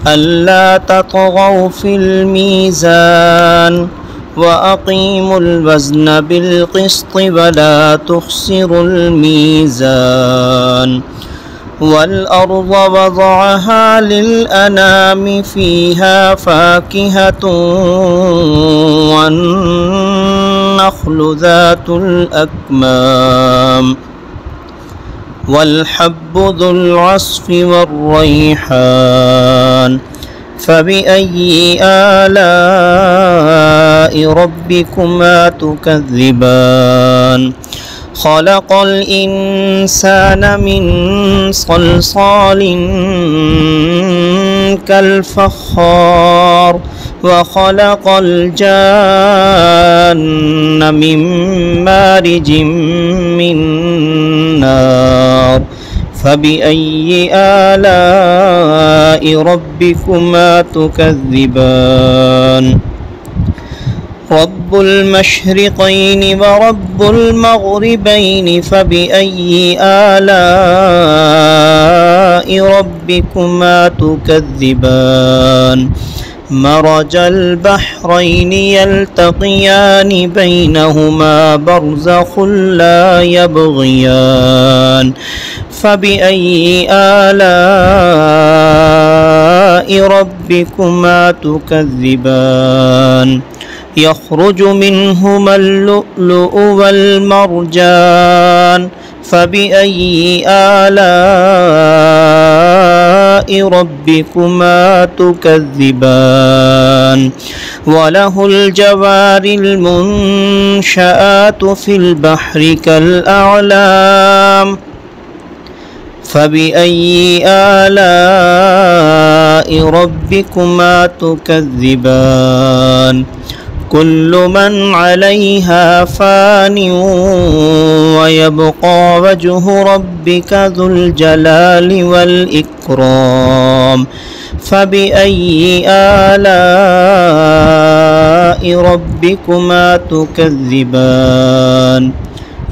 ألا تطغوا في الميزان وأقيموا الوزن بالقسط ولا تخسروا الميزان والأرض وضعها للأنام فيها فاكهة والنخل ذات الأكمام والحب ذو العصف والريحان فبأي آلاء ربكما تكذبان خلق الإنسان من صلصال كالفخار وخلق الجان من مارج من نار فبأي آلاء ربكما تكذبان رب المشرقين ورب المغربين فبأي آلاء ربكما تكذبان مرج البحرين يلتقيان بينهما برزخ لا يبغيان فبأي آلاء ربكما تكذبان يخرج منهما اللؤلؤ والمرجان فبأي آلاء ربكما تكذبان وله الجوار المنشآت في البحر كالأعلام فبأي آلاء ربكما تكذبان كل من عليها فان ويبقى وجه ربك ذو الجلال والإكرام فبأي آلاء ربكما تكذبان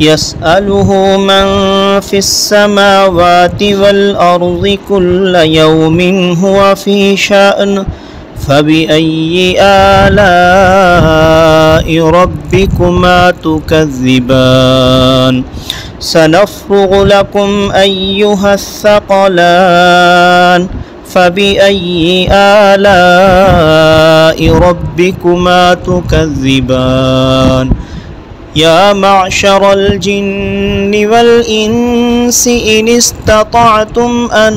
يسأله من في السماوات والأرض كل يوم هو في شأن فبأي آلاء ربكما تكذبان سنفرغ لكم أيها الثقلان فبأي آلاء ربكما تكذبان يا معشر الجن والإنس إن استطعتم أن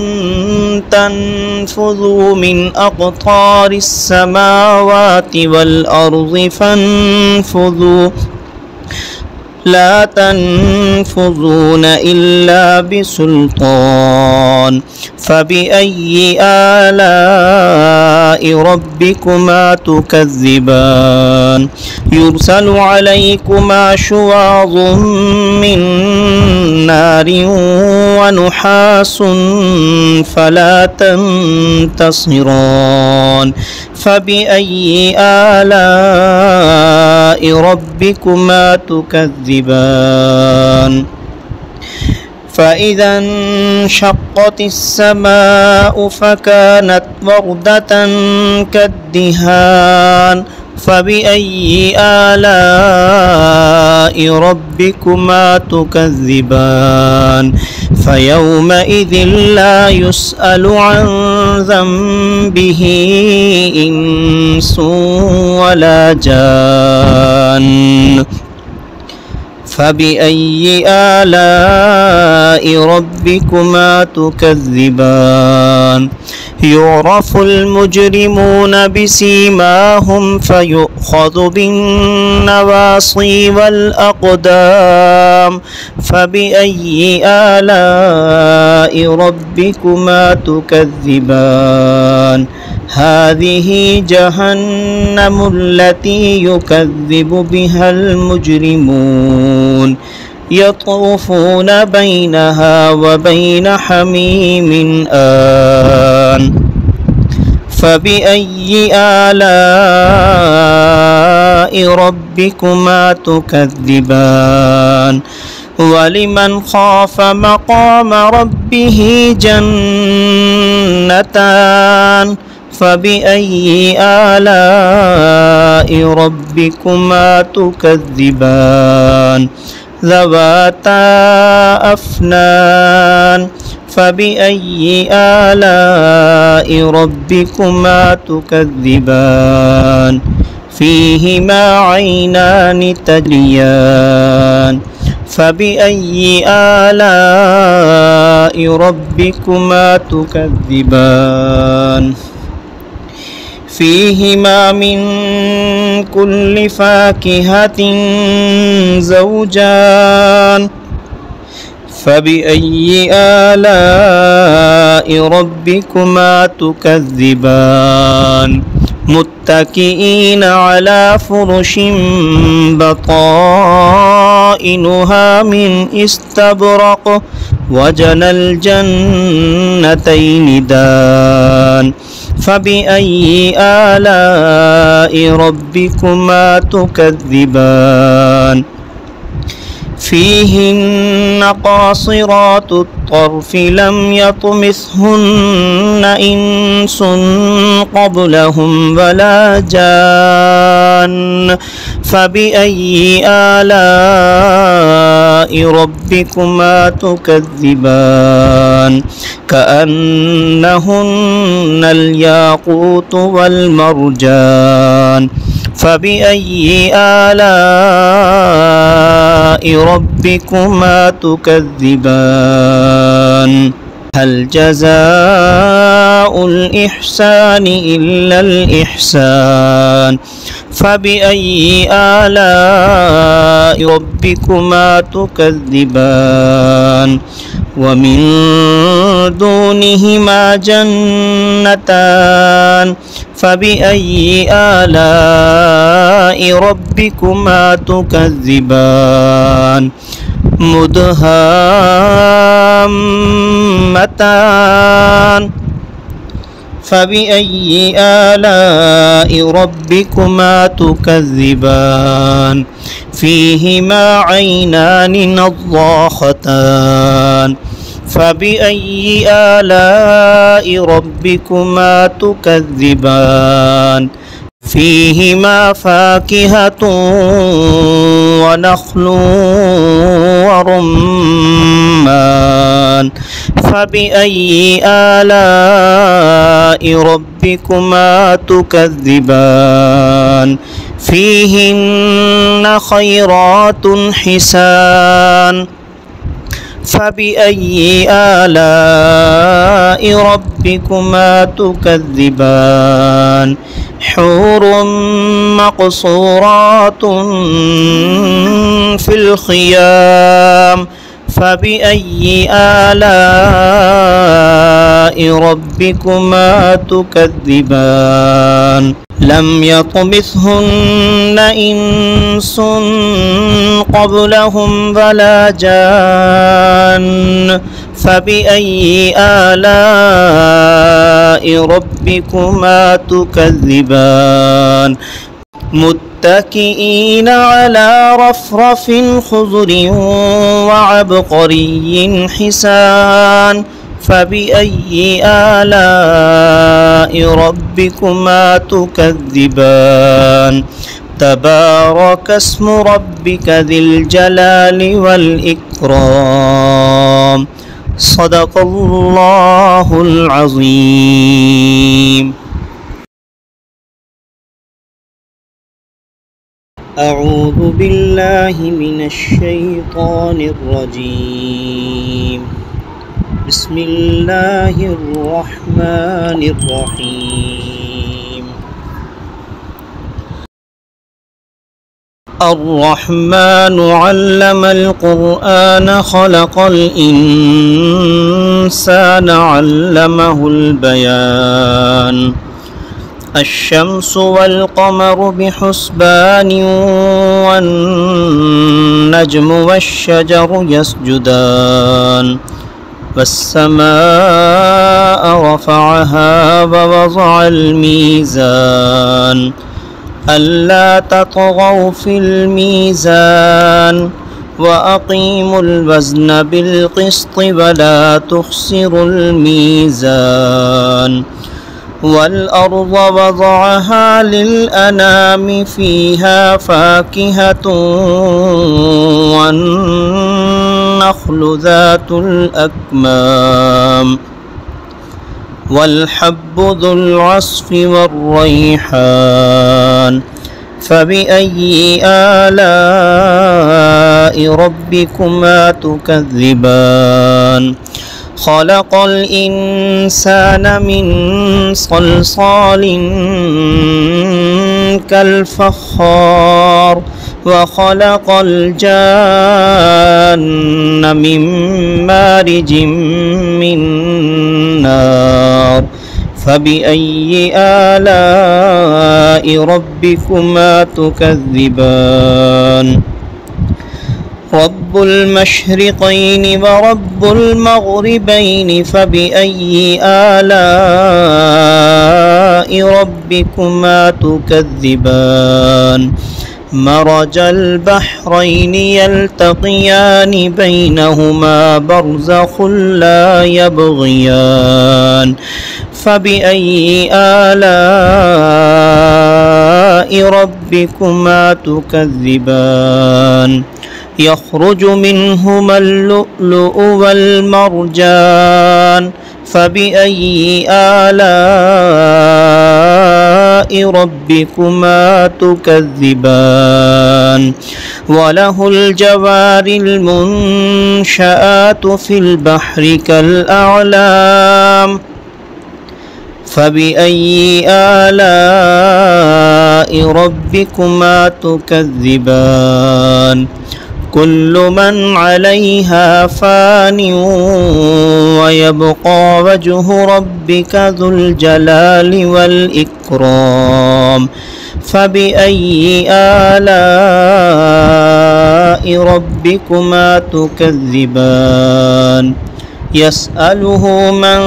تنفذوا من أقطار السماوات والأرض فانفذوا لا تنفذون إلا بسلطان فبأي آلاء ربكما تكذبان يرسل عليكما شواظ من نار ونحاس فلا تنتصران فبأي آلاء ربكما تكذبان فإذا انشقت السماء فكانت وردة كالدهان فبأي آلاء ربكما تكذبان فيومئذ لا يسأل عن ذنبه إنس ولا جان فبأي آلاء ربكما تكذبان يعرف المجرمون بسيماهم فيؤخذ بالنواصي والأقدام فبأي آلاء ربكما تكذبان هذه جهنم التي يكذب بها المجرمون يطوفون بينها وبين حميم آن فبأي آلاء ربكما تكذبان ولمن خاف مقام ربه جنتان فبأي آلاء ربكما تكذبان ذواتا أفنان فبأي آلاء ربكما تكذبان فيهما عينان تجريان فبأي آلاء ربكما تكذبان فيهما من كل فاكهة زوجان فبأي آلاء ربكما تكذبان متكئين على فرش بطائنها من استبرق وجنى الجنتين دان فبأي آلاء ربكما تكذبان فيهن قاصرات الطرف لم يطمثهن إنس قبلهم ولا جان فبأي آلاء ربكما تكذبان كأنهن الياقوت والمرجان فبأي آلاء ربكما تكذبان هل جزاء الإحسان إلا الإحسان فبأي آلاء ربكما تكذبان ومن دونهما جنتان فبأي آلاء ربكما تكذبان مدهامتان فبأي آلاء ربكما تكذبان فيهما عينان نضاختان فبأي آلاء ربكما تكذبان فيهما فاكهة ونخل ورمان فبأي آلاء ربكما تكذبان فيهن خيرات حسان فبأي آلاء ربكما تكذبان حور مقصورات في الخيام فبأي آلاء ربكما تكذبان لم يطمثهن إنس قبلهم ولا جان فبأي آلاء ربكما تكذبان متكئين على رفرف خضر وعبقري حسان فبأي آلاء ربكما تكذبان تبارك اسم ربك ذي الجلال والإكرام صدق الله العظيم. أعوذ بالله من الشيطان الرجيم. بسم الله الرحمن الرحيم. الرحمن علم القرآن خلق الإنسان علمه البيان الشمس والقمر بحسبان والنجم والشجر يسجدان والسماء رفعها ووضع الميزان ألا تطغوا في الميزان وأقيموا الوزن بالقسط ولا تخسروا الميزان والأرض وضعها للأنام فيها فاكهة والنخل ذات الأكمام والحب ذو العصف والريحان فبأي آلاء ربكما تكذبان خلق الإنسان من صلصال كالفخار وخلق الجان من مارج من نار فبأي آلاء ربكما تكذبان رب المشرقين ورب المغربين فبأي آلاء ربكما تكذبان مرج البحرين يلتقيان بينهما برزخ لا يبغيان فبأي آلاء ربكما تكذبان يخرج منهما اللؤلؤ والمرجان فبأي آلاء ربكما تكذبان وله الجوار المنشآت في البحر كالأعلام فبأي آلاء ربكما تكذبان كل من عليها فان ويبقى وجه ربك ذو الجلال والإكرام فبأي آلاء ربكما تكذبان يسأله من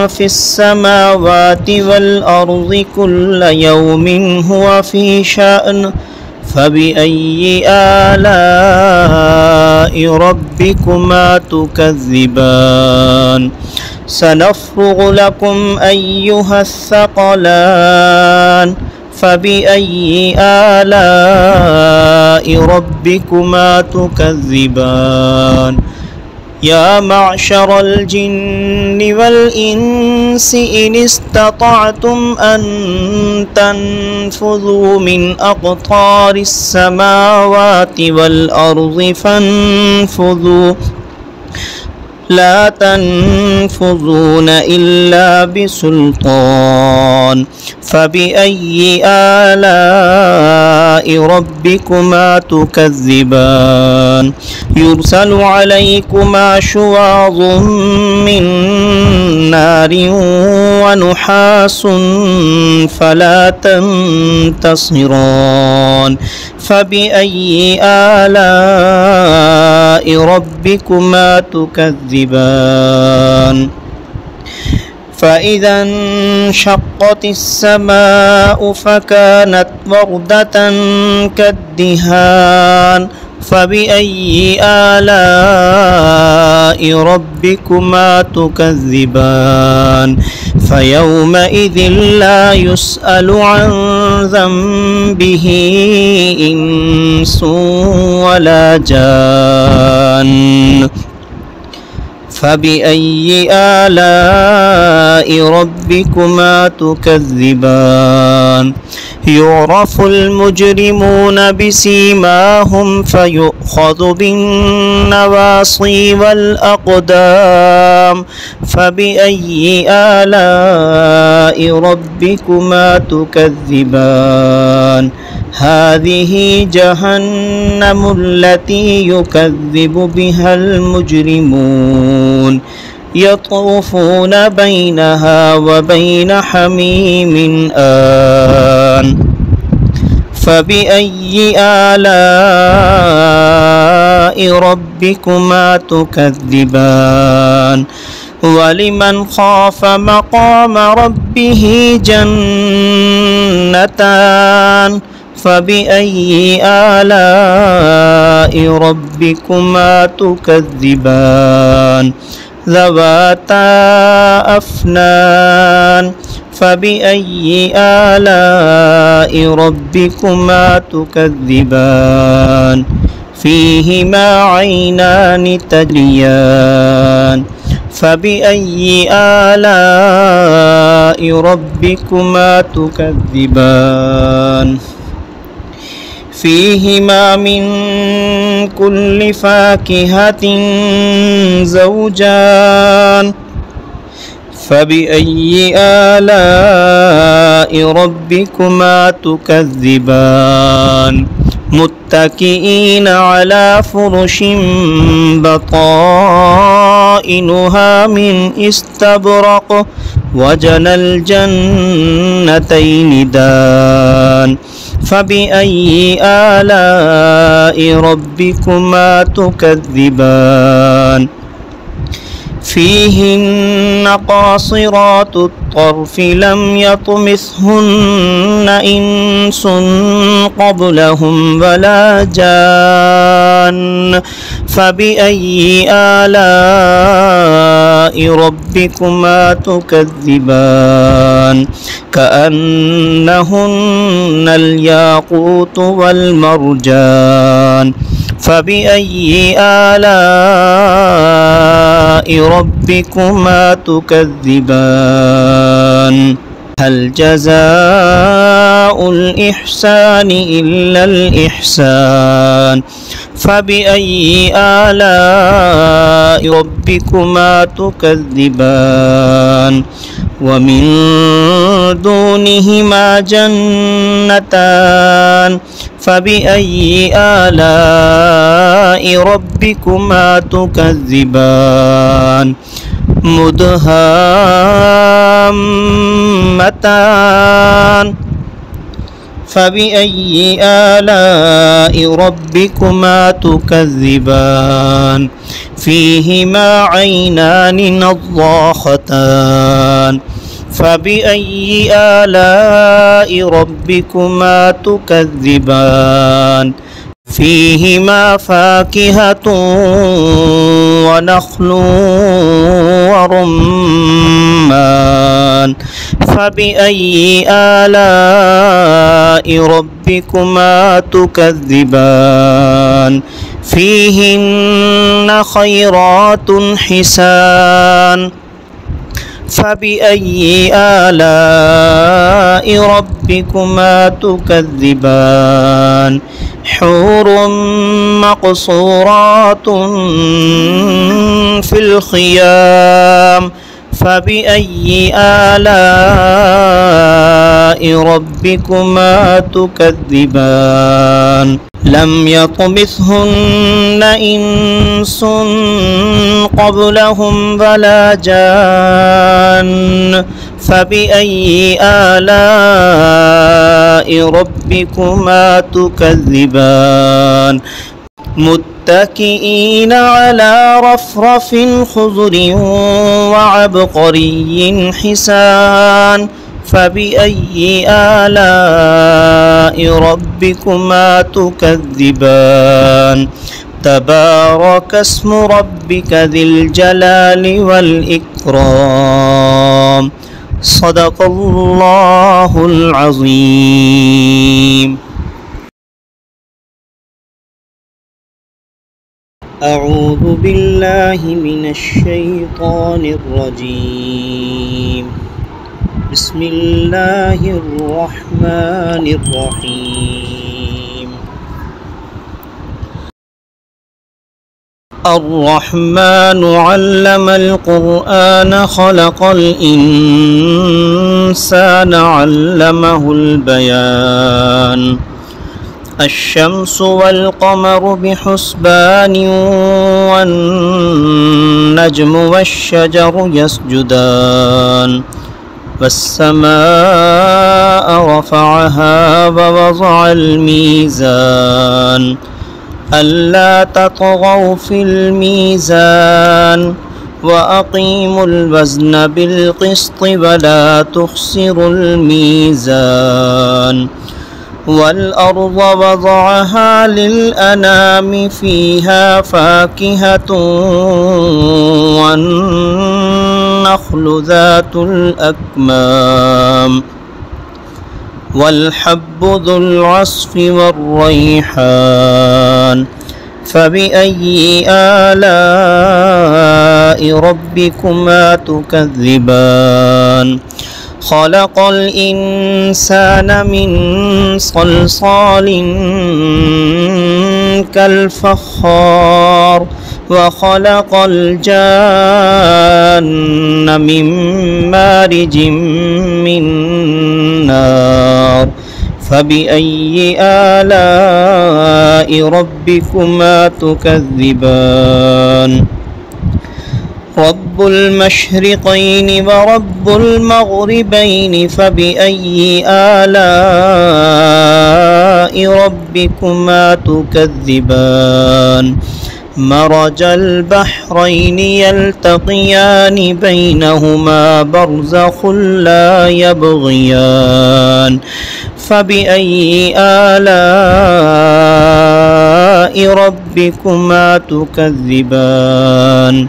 في السماوات والأرض كل يوم هو في شأن فبأي آلاء ربكما تكذبان سنفرغ لكم أيها الثقلان فبأي آلاء ربكما تكذبان يا معشر الجن والإنس إن استطعتم أن تنفذوا من أقطار السماوات والأرض فانفذوا لا تنفذون إلا بسلطان فبأي آلاء ربكما تكذبان يرسل عليكما شواظ من نار ونحاس فلا تنتصران فبأي آلاء ربكما تكذبان فإذا انشقت السماء فكانت وردة كالدهان فبأي آلاء ربكما تكذبان فيومئذ لا يسأل عن ذنبه إنس ولا جان فبأي آلاء ربكما تكذبان يعرف المجرمون بسيماهم فيؤخذ بالنواصي والأقدام فبأي آلاء ربكما تكذبان هذه جهنم التي يكذب بها المجرمون يطوفون بينها وبين حميم آن فبأي آلاء ربكما تكذبان ولمن خاف مقام ربه جنتان فبأي آلاء ربكما تكذبان ذواتا أفنان فبأي آلاء ربكما تكذبان فيهما عينان تجريان فبأي آلاء ربكما تكذبان فيهما من كل فاكهة زوجان فبأي آلاء ربكما تكذبان متكئين على فرش بطائنها من استبرق وجنى الجنتين دان فبأي آلاء ربكما تكذبان فيهن قاصرات الطرف لم يطمثهن إنس قبلهم ولا جان فبأي آلاء ربكما تكذبان كأنهن الياقوت والمرجان فبأي آلاء ربكما تكذبان هل جزاء الإحسان إلا الإحسان فبأي آلاء ربكما تكذبان ومن دونهما جنتان فبأي آلاء ربكما تكذبان مدهامتان فبأي آلاء ربكما تكذبان فيهما عينان نضاختان فبأي آلاء ربكما تكذبان فيهما فاكهة ونخل ورمان فبأي آلاء ربكما تكذبان فيهن خيرات حسان فبأي آلاء ربكما تكذبان حور مقصورات في الخيام فبأي آلاء ربكما تكذبان لم يطمثهن إنس قبلهم ولا جان فبأي آلاء ربكما تكذبان متكئين على رفرف خضر وعبقري حسان فبأي آلاء ربكما تكذبان تبارك اسم ربك ذي الجلال والإكرام صدق الله العظيم. أعوذ بالله من الشيطان الرجيم. بسم الله الرحمن الرحيم. الرحمن علم القرآن خلق الإنسان علمه البيان الشمس والقمر بحسبان والنجم والشجر يسجدان والسماء رفعها ووضع الميزان ألا تطغوا في الميزان وأقيموا الوزن بالقسط ولا تخسروا الميزان والأرض وضعها للأنام فيها فاكهة والنخل ذات الأكمام والحب ذو العصف والريحان فبأي آلاء ربكما تكذبان خلق الإنسان من صلصال كالفخار وخلق الجان من مارج من نار فبأي آلاء ربكما تكذبان رب المشرقين ورب المغربين فبأي آلاء ربكما تكذبان مرج البحرين يلتقيان بينهما برزخ لا يبغيان فبأي آلاء ربكما تكذبان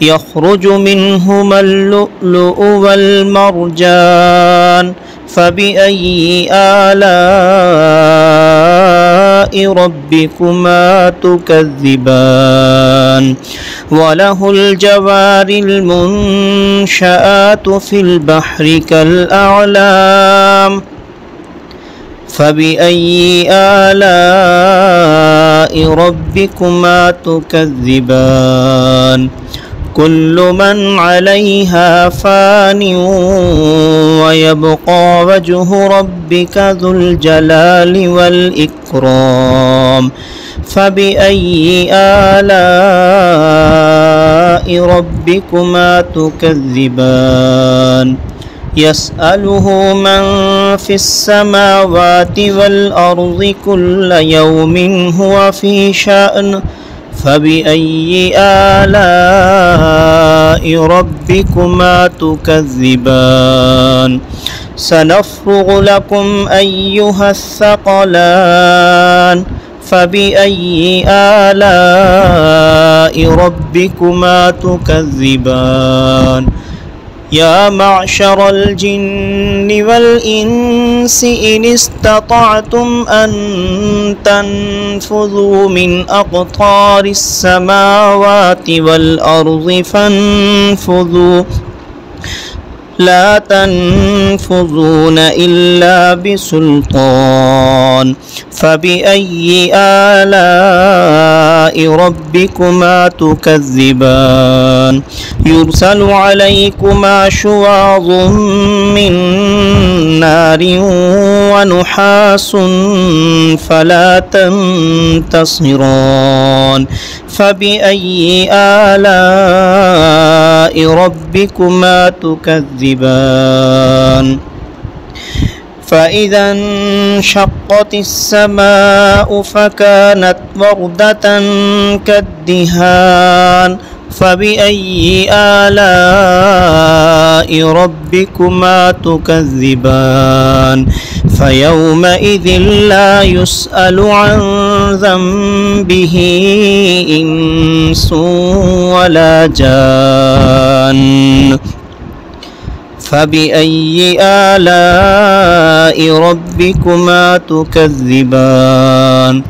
يخرج منهما اللؤلؤ والمرجان فبأي آلاء ربكما تكذبان وله الجوار المنشآت في البحر كالأعلام فبأي آلاء ربكما تكذبان كل من عليها فان ويبقى وجه ربك ذو الجلال والإكرام فبأي آلاء ربكما تكذبان يسأله من في السماوات والأرض كل يوم هو في شأن فبأي آلاء ربكما تكذبان سنفرغ لكم أيها الثقلان فبأي آلاء ربكما تكذبان يا معشر الجن والإنس إن استطعتم أن تنفذوا من أقطار السماوات والأرض فانفذوا لا تنفذون إلا بسلطان فبأي آلاء ربكما تكذبان يرسل عليكما شواظ من نار ونحاس فلا تنتصران فبأي آلاء ربكما تكذبان فإذا انشقت السماء فكانت وردة كالدهان فبأي آلاء ربكما تكذبان فيومئذ لا يسأل عن ذنبه إنس ولا جان فبأي آلاء ربكما تكذبان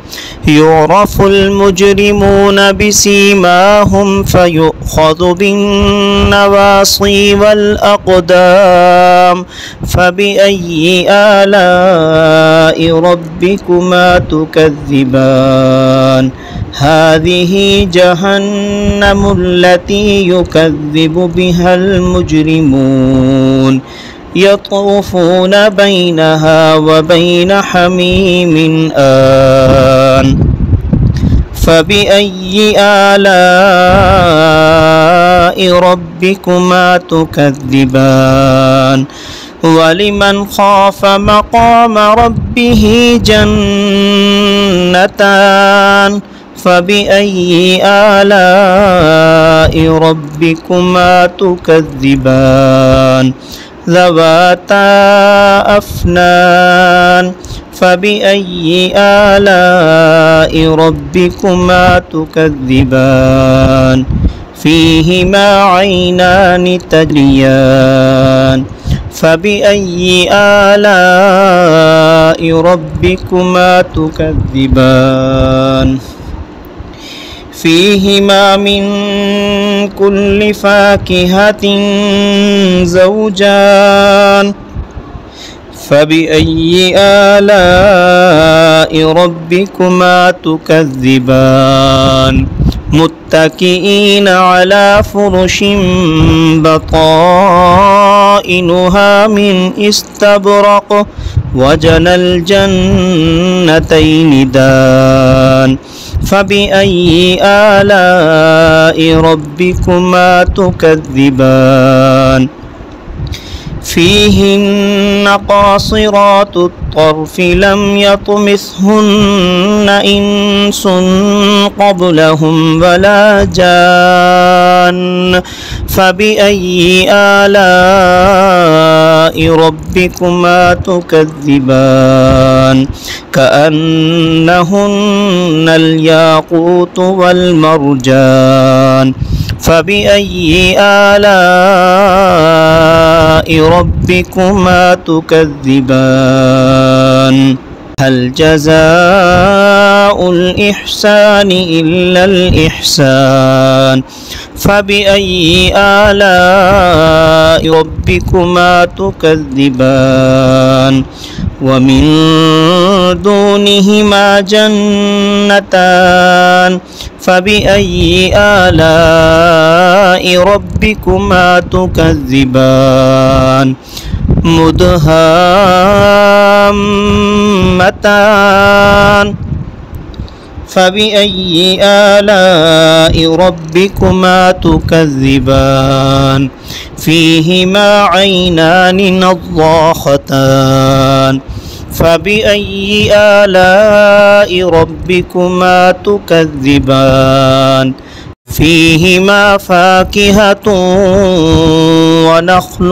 يعرف المجرمون بسيماهم فيؤخذ بالنواصي والأقدام فبأي آلاء ربكما تكذبان هذه جهنم التي يكذب بها المجرمون يطوفون بينها وبين حميم آن فبأي آلاء ربكما تكذبان ولمن خاف مقام ربه جنتان فبأي آلاء ربكما تكذبان ذواتا أفنان فبأي آلاء ربكما تكذبان فيهما عينان تجريان فبأي آلاء ربكما تكذبان فيهما من كل فاكهة زوجان فبأي آلاء ربكما تكذبان متكئين على فرش بطائنها من استبرق وجنى الجنتين دان فبأي آلاء ربكما تكذبان فيهن قاصرات الطرف لم يطمثهن إنس قبلهم ولا جان فبأي آلاء ربكما تكذبان كأنهن الياقوت والمرجان فبأي آلاء ربكما تكذبان هل جزاء الإحسان إلا الإحسان فبأي آلاء ربكما تكذبان ومن دونهما جنتان فبأي آلاء ربكما تكذبان مدهامتان فبأي آلاء ربكما تكذبان فيهما عينان نضاختان فبأي آلاء ربكما تكذبان فيهما فاكهة ونخل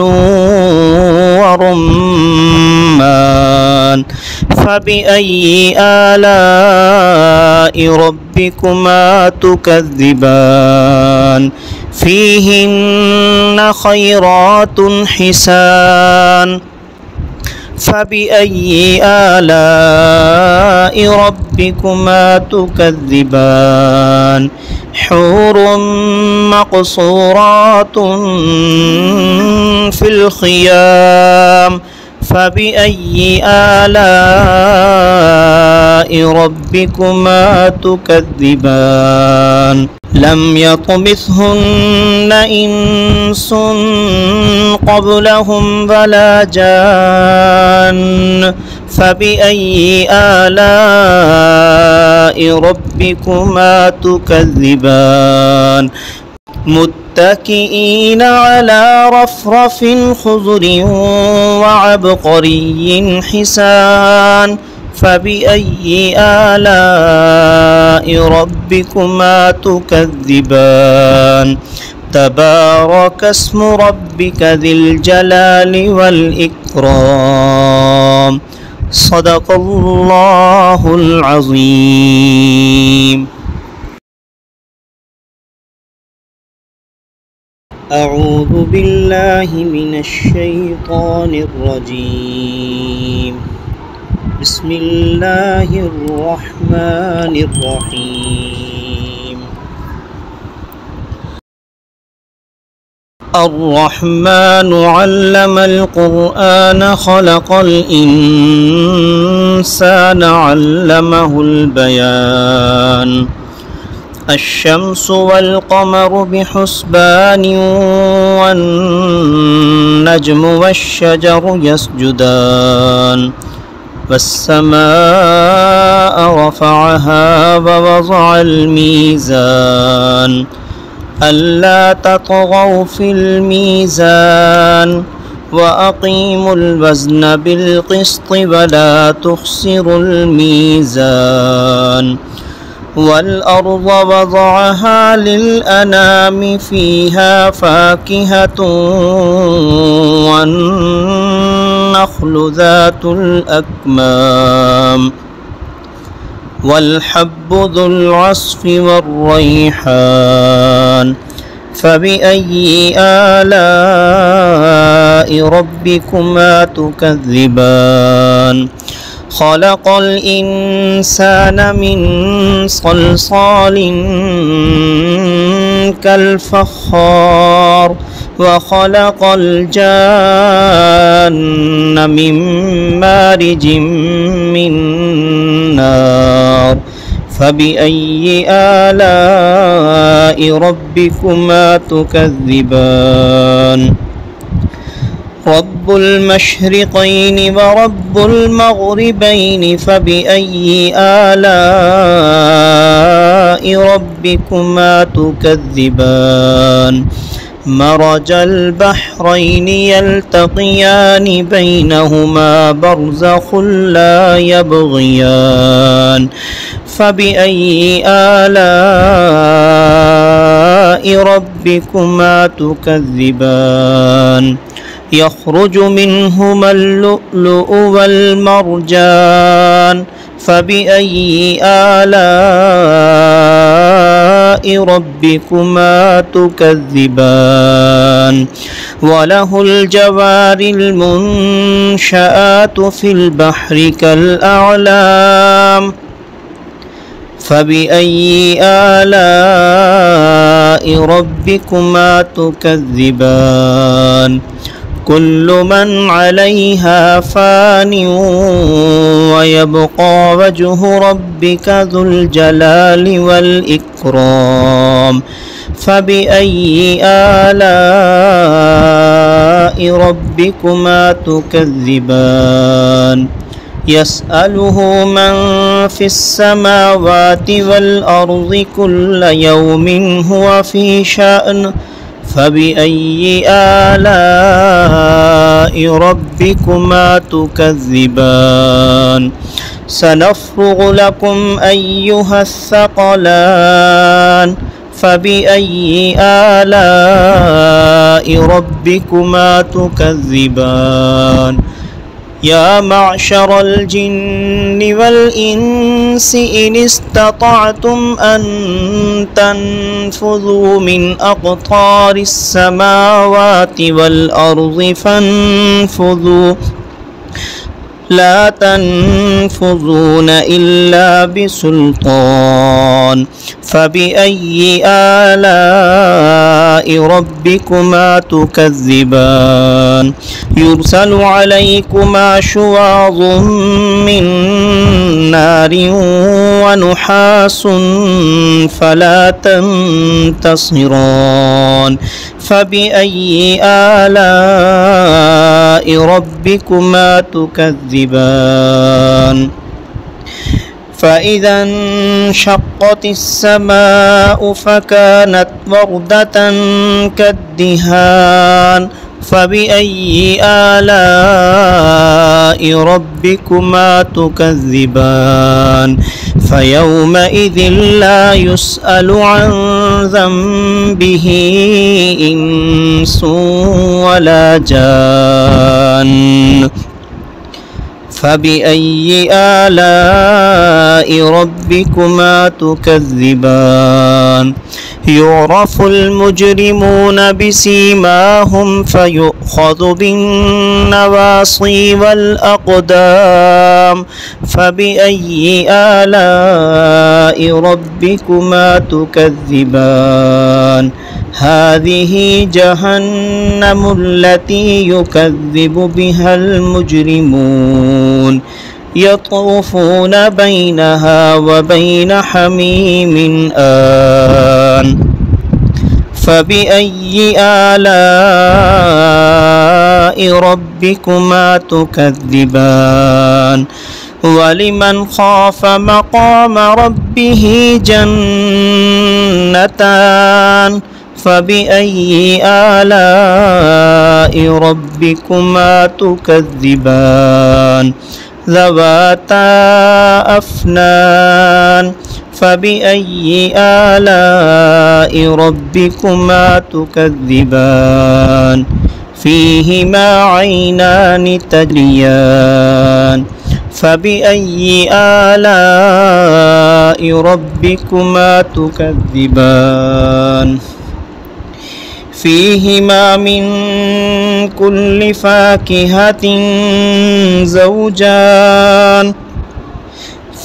ورمان فبأي آلاء ربكما تكذبان فيهن خيرات حسان فبأي آلاء ربكما تكذبان حور مقصورات في الخيام فبأي آلاء ربكما تكذبان لم يطمثهن إنس قبلهم ولا جان فبأي آلاء ربكما تكذبان متكئين على رفرف خضر وعبقري حسان فبأي آلاء ربكما تكذبان تبارك اسم ربك ذي الجلال والإكرام صدق الله العظيم. أعوذ بالله من الشيطان الرجيم. بسم الله الرحمن الرحيم. الرحمن علم القرآن خلق الإنسان علمه البيان الشمس والقمر بحسبان والنجم والشجر يسجدان والسماء رفعها ووضع الميزان ألا تطغوا في الميزان وأقيموا الوزن بالقسط ولا تخسروا الميزان والأرض وضعها للأنام فيها فاكهة والنخل ذات الأكمام والحب ذو العصف والريحان فبأي آلاء ربكما تكذبان خلق الإنسان من صلصال كالفخار وخلق الجان من مارج من نار فبأي آلاء ربكما تكذبان رب المشرقين ورب المغربين فبأي آلاء ربكما تكذبان مرج البحرين يلتقيان بينهما برزخ لا يبغيان فبأي آلاء ربكما تكذبان يخرج منهما اللؤلؤ والمرجان فبأي آلاء ربكما تكذبان وله الجوار المنشآت في البحر كالأعلام فبأي آلاء ربكما تكذبان كل من عليها فان ويبقى وجه ربك ذو الجلال والإكرام فبأي آلاء ربكما تكذبان يسأله من في السماوات والأرض كل يوم هو في شأن فبأي آلاء ربكما تكذبان سنفرغ لكم أيها الثقلان فبأي آلاء ربكما تكذبان يا معشر الجن والإنس إن استطعتم أن تنفذوا من أقطار السماوات والأرض فانفذوا لا تنفذون إلا بسلطان فبأي آلاء ربكما تكذبان يرسل عليكما شواظ من نار ونحاس فلا تنتصران فبأي آلاء ربكما تكذبان فإذا انشقت السماء فكانت وردة كالدهان فبأي آلاء ربكما تكذبان فيومئذ لا يسأل عن ذنبه إنس ولا جان فبأي آلاء ربكما تكذبان يعرف المجرمون بسيماهم فيؤخذ بالنواصي والأقدام فبأي آلاء ربكما تكذبان هذه جهنم التي يكذب بها المجرمون يطوفون بينها وبين حميم آن فبأي آلاء ربكما تكذبان ولمن خاف مقام ربه جنتان فبأي آلاء ربكما تكذبان ذواتا أفنان فبأي آلاء ربكما تكذبان فيهما عينان تجريان فبأي آلاء ربكما تكذبان فيهما من كل فاكهة زوجان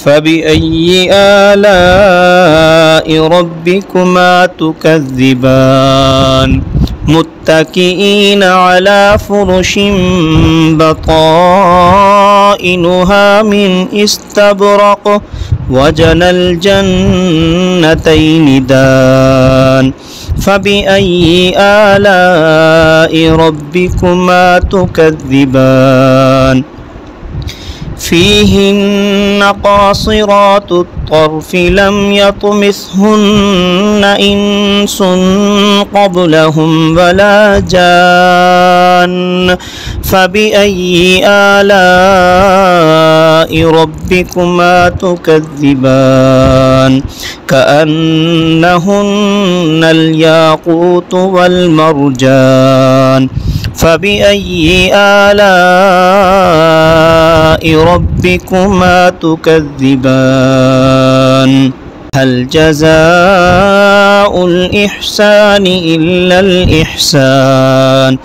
فبأي آلاء ربكما تكذبان متكئين على فرش بطائنها من استبرق وجنى الجنتين دان فبأي آلاء ربكما تكذبان فيهن قاصرات الطرف لم يطمثهن إنس قبلهم ولا جان فبأي آلاء ربكما تكذبان كأنهن الياقوت والمرجان فبأي آلاء ربكما تكذبان هل جزاء الإحسان إلا الإحسان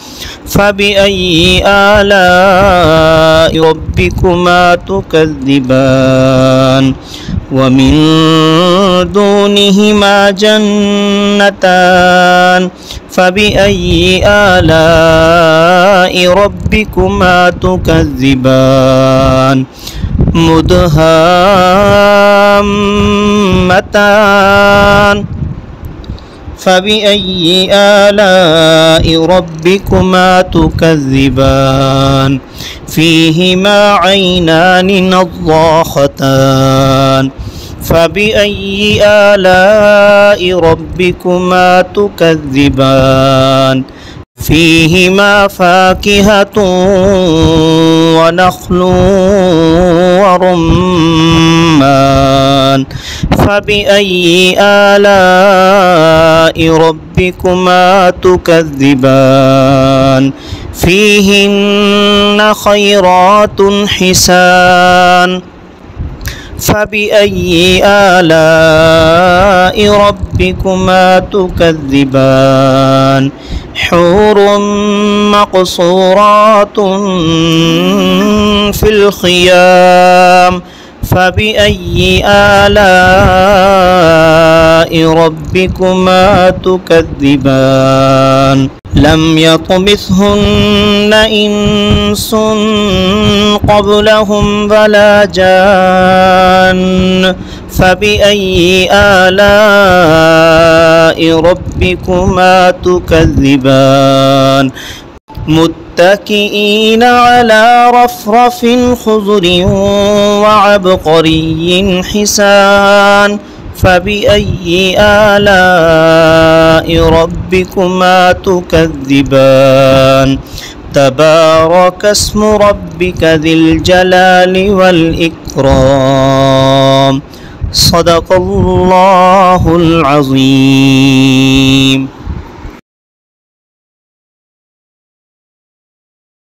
فبأي آلاء ربكما تكذبان ومن دونهما جنتان فبأي آلاء ربكما تكذبان مدهامتان فبأي آلاء ربكما تكذبان فيهما عينان نضاختان فبأي آلاء ربكما تكذبان فيهما فاكهة ونخل ورمان فبأي آلاء ربكما تكذبان فيهن خيرات حسان فبأي آلاء ربكما تكذبان حور مقصورات في الخيام فبأي آلاء ربكما تكذبان لم يطمثهن إنس قبلهم ولا جان فبأي آلاء ربكما تكذبان متكئين على رفرف خضر وعبقري حسان فبأي آلاء ربكما تكذبان تبارك اسم ربك ذي الجلال والإكرام صدق الله العظيم.